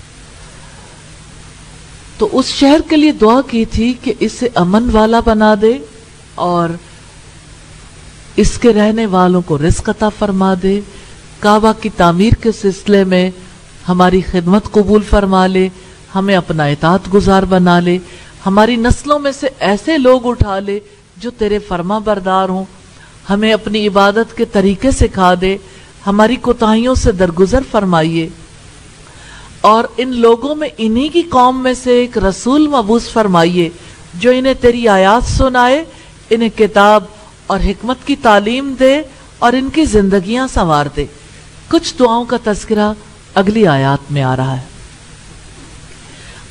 تو اس شہر کے لیے دعا کی تھی کہ اسے امن والا بنا دے اور اس کے رہنے والوں کو رزق عطا فرما دے، کعبہ کی تعمیر کے سلسلے میں ہماری خدمت قبول فرما لے، ہمیں اپنا اطاعت گزار بنا لے، ہماری نسلوں میں سے ایسے لوگ اٹھا لے جو تیرے فرما بردار ہوں، ہمیں اپنی عبادت کے طریقے سکھا دے، ہماری کوتاہیوں سے درگزر فرمائیے، اور ان لوگوں میں انہی کی قوم میں سے ایک رسول مبعوث فرمائیے جو انہیں تیری آیات سنائے، انہیں کتاب اور حکمت کی تعلیم دے اور ان کی زندگیاں سنوار دے۔ کچھ دعاؤں کا تذکرہ اگلی آیات میں آ رہا ہے۔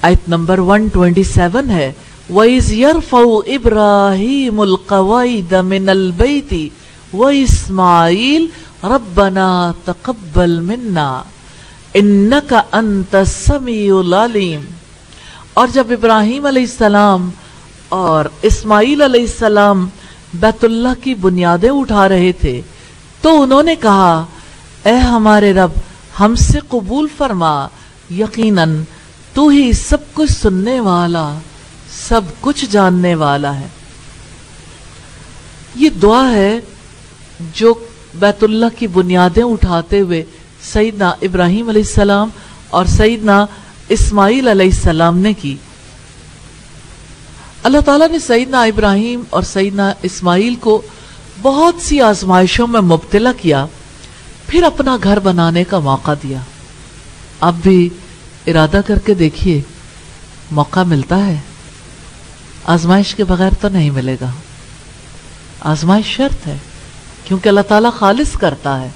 آیت نمبر 127 ہے، وَإِذْ يَرْفَعُ إِبْرَاهِيمُ الْقَوَاعِدَ مِنَ الْبَيْتِ وَإِسْمَاعِيلُ رَبَّنَا تَقَبَّلْ مِنَّا إِنَّكَ أَنْتَ السَّمِيعُ الْعَلِيمُ۔ اور جب ابراہیم علیہ السلام اور اسماعیل علیہ السلام بیت اللہ کی بنیادیں اٹھا رہے تھے تو انہوں نے کہا اے ہمارے رب ہم سے قبول فرما، یقیناً تو ہی سب کچھ سننے والا سب کچھ جاننے والا ہے۔ یہ دعا ہے جو بیت اللہ کی بنیادیں اٹھاتے ہوئے سیدنا ابراہیم علیہ السلام اور سیدنا اسماعیل علیہ السلام نے کی۔ اللہ تعالیٰ نے سیدنا ابراہیم اور سیدنا اسماعیل کو بہت سی آزمائشوں میں مبتلا کیا، پھر اپنا گھر بنانے کا موقع دیا۔ اب بھی ارادہ کر کے دیکھیے، موقع ملتا ہے، آزمائش کے بغیر تو نہیں ملے گا۔ آزمائش شرط ہے کیونکہ اللہ تعالیٰ خالص کرتا ہے۔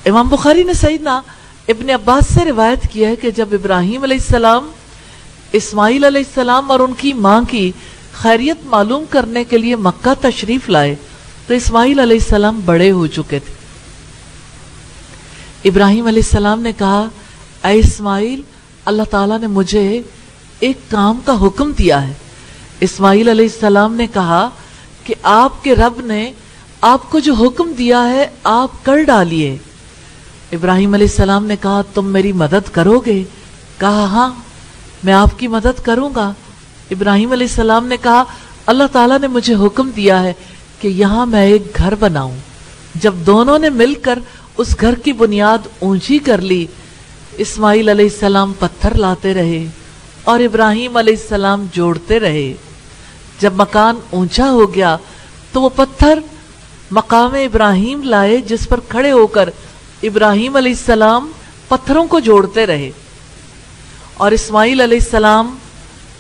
امام بخاری نے سیدنا ابن عباس سے روایت کیا ہے کہ جب ابراہیم علیہ السلام اسماعیل علیہ السلام اور ان کی ماں کی خیریت معلوم کرنے کے لیے مکہ تشریف لائے تو اسماعیل علیہ السلام بڑے ہو چکے تھے۔ ابراہیم علیہ السلام نے کہا اے اسماعیل، اللہ تعالیٰ نے مجھے ایک کام کا حکم دیا ہے۔ اسماعیل علیہ السلام نے کہا کہ آپ کے رب نے آپ کو جو حکم دیا ہے آپ کر ڈالیے۔ ابراہیم علیہ السلام نے کہا تم میری مدد کرو گے؟ کہا ہاں میں آپ کی مدد کروں گا۔ ابراہیم علیہ السلام نے کہا اللہ تعالیٰ نے مجھے حکم دیا ہے کہ یہاں میں ایک گھر بناؤں۔ جب دونوں نے مل کر اس گھر کی بنیاد اونچی کر لی، اسماعیل علیہ السلام پتھر لاتے رہے اور ابراہیم علیہ السلام جوڑتے رہے۔ جب مکان اونچا ہو گیا تو وہ پتھر مقام ابراہیم لائے جس پر کھڑے ہو کر ابراہیم علیہ السلام پتھروں کو جوڑتے رہے اور اسماعیل علیہ السلام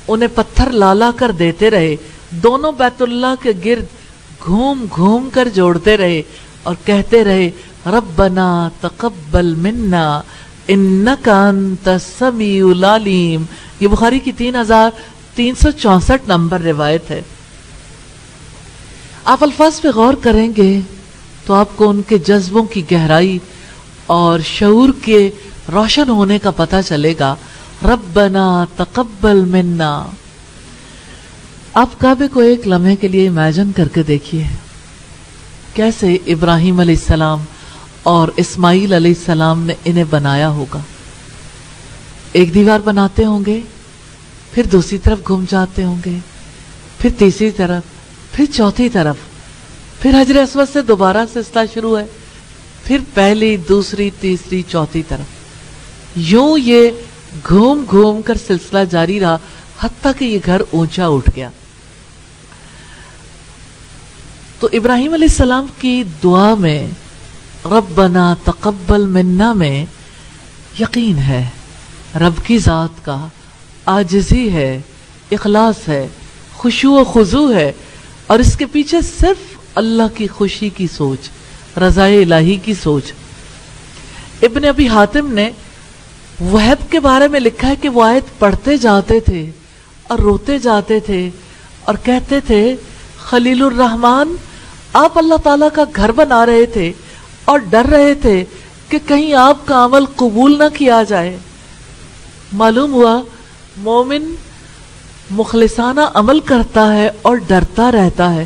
انہیں پتھر لا کر دیتے رہے۔ دونوں بیت اللہ کے گرد گھوم گھوم کر جوڑتے رہے اور کہتے رہے ربنا تقبل منا انک انت السمیع العلیم۔ یہ بخاری کی 3364 نمبر روایت ہے۔ آپ الفاظ پہ غور کریں گے تو آپ کو ان کے جذبوں کی گہرائی اور شعور کے روشن ہونے کا پتہ چلے گا۔ ربنا تقبل منا۔ آپ کعبے کو ایک لمحے کے لیے امیجن کر کے دیکھیے کیسے ابراہیم علیہ السلام اور اسماعیل علیہ السلام نے انہیں بنایا ہوگا۔ ایک دیوار بناتے ہوں گے، پھر دوسری طرف گھوم جاتے ہوں گے، پھر تیسری طرف، پھر چوتھی طرف، پھر حجر اسود سے دوبارہ سلسلہ شروع ہے، پھر پہلی، دوسری، تیسری، چوتھی طرف، یوں یہ گھوم گھوم کر سلسلہ جاری رہا حتیٰ کہ یہ گھر اونچا اٹھ گیا۔ تو ابراہیم علیہ السلام کی دعا میں ربنا تقبل منا میں یقین ہے، رب کی ذات کا، عاجزی ہے، اخلاص ہے، خشوع و خضوع ہے، اور اس کے پیچھے صرف اللہ کی خوشی کی سوچ، رضا الہی کی سوچ۔ ابن ابی حاتم نے وہب کے بارے میں لکھا ہے کہ وہ آیت پڑھتے جاتے تھے اور روتے جاتے تھے اور کہتے تھے خلیل الرحمن آپ اللہ تعالیٰ کا گھر بنا رہے تھے اور ڈر رہے تھے کہ کہیں آپ کا عمل قبول نہ کیا جائے۔ معلوم ہوا مومن مخلصانہ عمل کرتا ہے اور ڈرتا رہتا ہے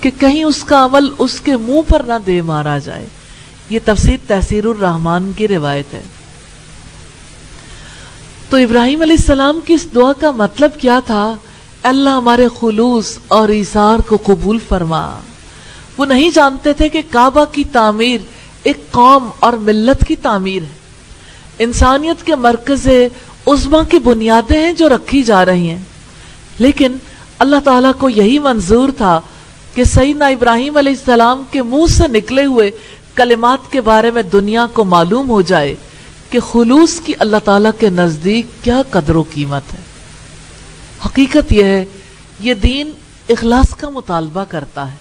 کہ کہیں اس کا عمل اس کے منہ پر نہ دے مارا جائے۔ یہ تفسیر تحسیر الرحمن کی روایت ہے۔ تو ابراہیم علیہ السلام کی اس دعا کا مطلب کیا تھا؟ اللہ ہمارے خلوص اور ایثار کو قبول فرما۔ وہ نہیں جانتے تھے کہ کعبہ کی تعمیر ایک قوم اور ملت کی تعمیر ہے، انسانیت کے مرکز عظمیٰ کی بنیادیں ہیں جو رکھی جا رہی ہیں، لیکن اللہ تعالیٰ کو یہی منظور تھا کہ سیدنا ابراہیم علیہ السلام کے منہ سے نکلے ہوئے کلمات کے بارے میں دنیا کو معلوم ہو جائے کہ خلوص کی اللہ تعالیٰ کے نزدیک کیا قدر و قیمت ہے۔ حقیقت یہ ہے یہ دین اخلاص کا مطالبہ کرتا ہے،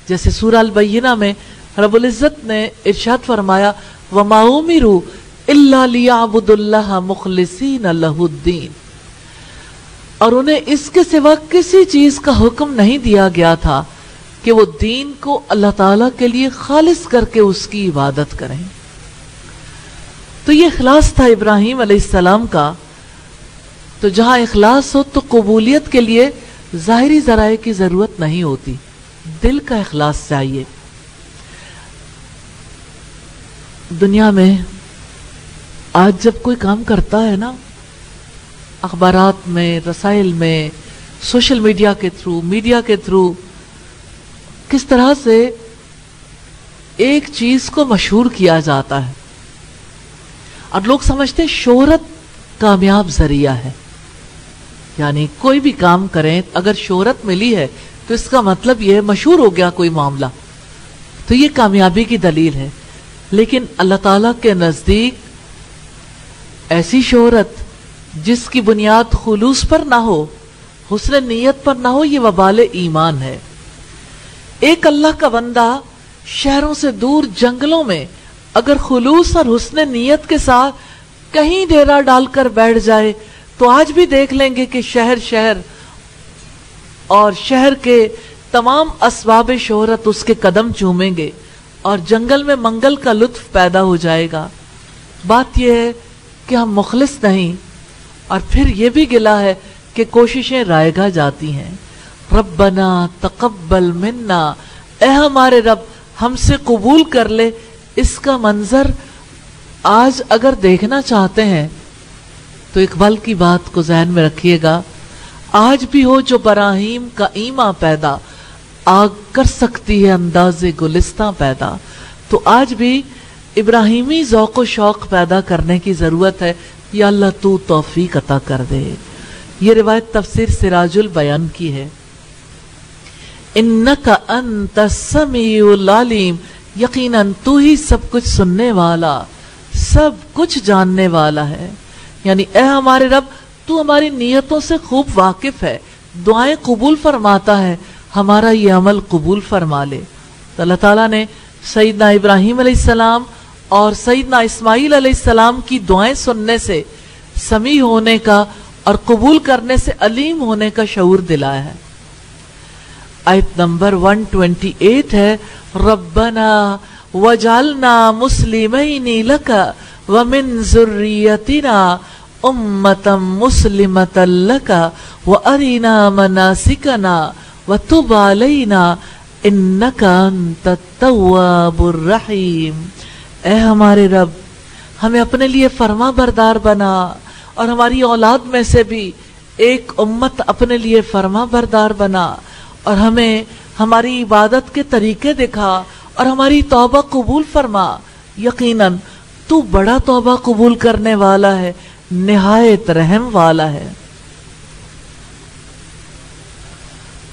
جیسے سورہ البینہ میں رب العزت نے ارشاد فرمایا وَمَا أُمِرُوا إِلَّا لِيَعْبُدُوا اللَّهَ مُخْلِصِينَ لَهُ الدِّينَ، اور انہیں اس کے سوا کسی چیز کا حکم نہیں دیا گیا تھا کہ وہ دین کو اللہ تعالیٰ کے لیے خالص کر کے اس کی عبادت کریں۔ تو یہ اخلاص تھا ابراہیم علیہ السلام کا۔ تو جہاں اخلاص ہو تو قبولیت کے لیے ظاہری ذرائع کی ضرورت نہیں ہوتی، دل کا اخلاص چاہیے۔ دنیا میں آج جب کوئی کام کرتا ہے نا، اخبارات میں، رسائل میں، سوشل میڈیا کے تھرو کس طرح سے ایک چیز کو مشہور کیا جاتا ہے اور لوگ سمجھتے ہیں شہرت کامیاب ذریعہ ہے، یعنی کوئی بھی کام کریں اگر شہرت ملی ہے تو اس کا مطلب یہ مشہور ہو گیا کوئی معاملہ، تو یہ کامیابی کی دلیل ہے۔ لیکن اللہ تعالیٰ کے نزدیک ایسی شہرت جس کی بنیاد خلوص پر نہ ہو، حسن نیت پر نہ ہو، یہ وبال ایمان ہے۔ ایک اللہ کا بندہ شہروں سے دور جنگلوں میں اگر خلوص اور حسن نیت کے ساتھ کہیں ڈیرا ڈال کر بیٹھ جائے تو آج بھی دیکھ لیں گے کہ شہر اور شہر کے تمام اسباب شہرت اس کے قدم چومیں گے اور جنگل میں منگل کا لطف پیدا ہو جائے گا۔ بات یہ ہے کہ ہم مخلص نہیں، اور پھر یہ بھی گلہ ہے کہ کوششیں رائگاں جاتی ہیں۔ ربنا تقبل منا، اے ہمارے رب ہم سے قبول کر لے۔ اس کا منظر آج اگر دیکھنا چاہتے ہیں تو اقبال کی بات کو ذہن میں رکھیے گا، آج بھی ہو جو براہیم کا ایماں پیدا، آگ کر سکتی ہے انداز گلستاں پیدا۔ تو آج بھی ابراہیمی ذوق و شوق پیدا کرنے کی ضرورت ہے۔ یا اللہ تو توفیق عطا کر دے۔ یہ روایت تفسیر سراج البیان کی ہے۔ انک انت السمیع العلیم، یقیناً تو ہی سب کچھ سننے والا، سب کچھ جاننے والا ہے۔ یعنی اے ہمارے رب تو ہماری نیتوں سے خوب واقف ہے، دعائیں قبول فرماتا ہے، ہمارا یہ عمل قبول فرما لے۔ تو اللہ تعالیٰ نے سیدنا ابراہیم علیہ السلام اور سیدنا اسماعیل علیہ السلام کی دعائیں سننے سے، سمیع ہونے کا اور قبول کرنے سے علیم ہونے کا شعور دلایا ہے۔ آیت نمبر 128 ہے ربنا وجعلنا مسلمین لک ومن ذریتنا امتا مسلمتا لک وارنا مناسکنا وتب علینا انک انت التواب الرحیم۔ اے ہمارے رب ہمیں اپنے لیے فرما بردار بنا، اور ہماری اولاد میں سے بھی ایک امت اپنے لیے فرما بردار بنا، اور ہمیں ہماری عبادت کے طریقے دکھا اور ہماری توبہ قبول فرما۔ یقیناً تو بڑا توبہ قبول کرنے والا ہے، نہایت رحم والا ہے۔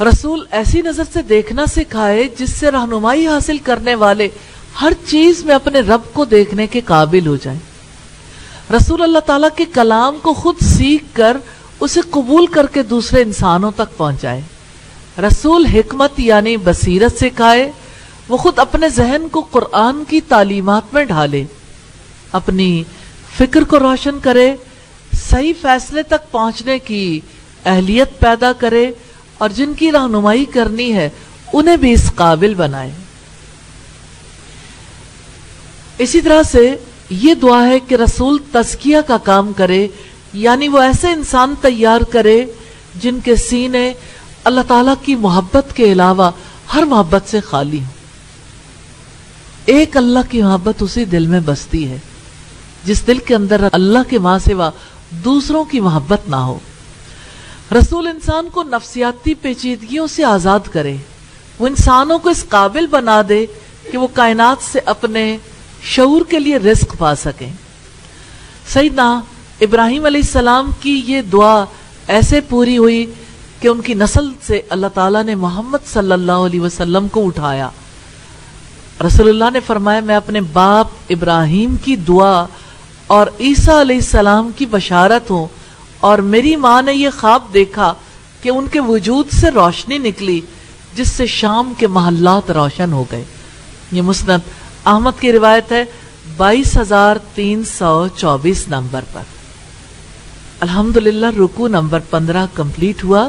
رسول ایسی نظر سے دیکھنا سکھائے جس سے رہنمائی حاصل کرنے والے ہر چیز میں اپنے رب کو دیکھنے کے قابل ہو جائیں۔ رسول اللہ تعالیٰ کے کلام کو خود سیکھ کر اسے قبول کر کے دوسرے انسانوں تک پہنچائے۔ رسول حکمت یعنی بصیرت سکھائے، وہ خود اپنے ذہن کو قرآن کی تعلیمات میں ڈھالے، اپنی فکر کو روشن کرے، صحیح فیصلے تک پہنچنے کی اہلیت پیدا کرے، اور جن کی رہنمائی کرنی ہے انہیں بھی اس قابل بنائے۔ اسی طرح سے یہ دعا ہے کہ رسول تزکیہ کا کام کرے، یعنی وہ ایسے انسان تیار کرے جن کے سینے اللہ تعالیٰ کی محبت کے علاوہ ہر محبت سے خالی ہوں۔ ایک اللہ کی محبت اسی دل میں بستی ہے جس دل کے اندر اللہ کے ماں سوا دوسروں کی محبت نہ ہو۔ رسول انسان کو نفسیاتی پیچیدگیوں سے آزاد کرے، وہ انسانوں کو اس قابل بنا دے کہ وہ کائنات سے اپنے شعور کے لیے رزق پا سکیں۔ سیدنا ابراہیم علیہ السلام کی یہ دعا ایسے پوری ہوئی کہ ان کی نسل سے اللہ تعالیٰ نے محمد صلی اللہ علیہ وسلم کو اٹھایا۔ رسول اللہ نے فرمایا میں اپنے باپ ابراہیم کی دعا اور عیسیٰ علیہ السلام کی بشارت ہوں، اور میری ماں نے یہ خواب دیکھا کہ ان کے وجود سے روشنی نکلی جس سے شام کے محلات روشن ہو گئے۔ یہ مسند احمد کی روایت ہے 22,324 نمبر پر۔ الحمدللہ رکوع نمبر 15 کمپلیٹ ہوا۔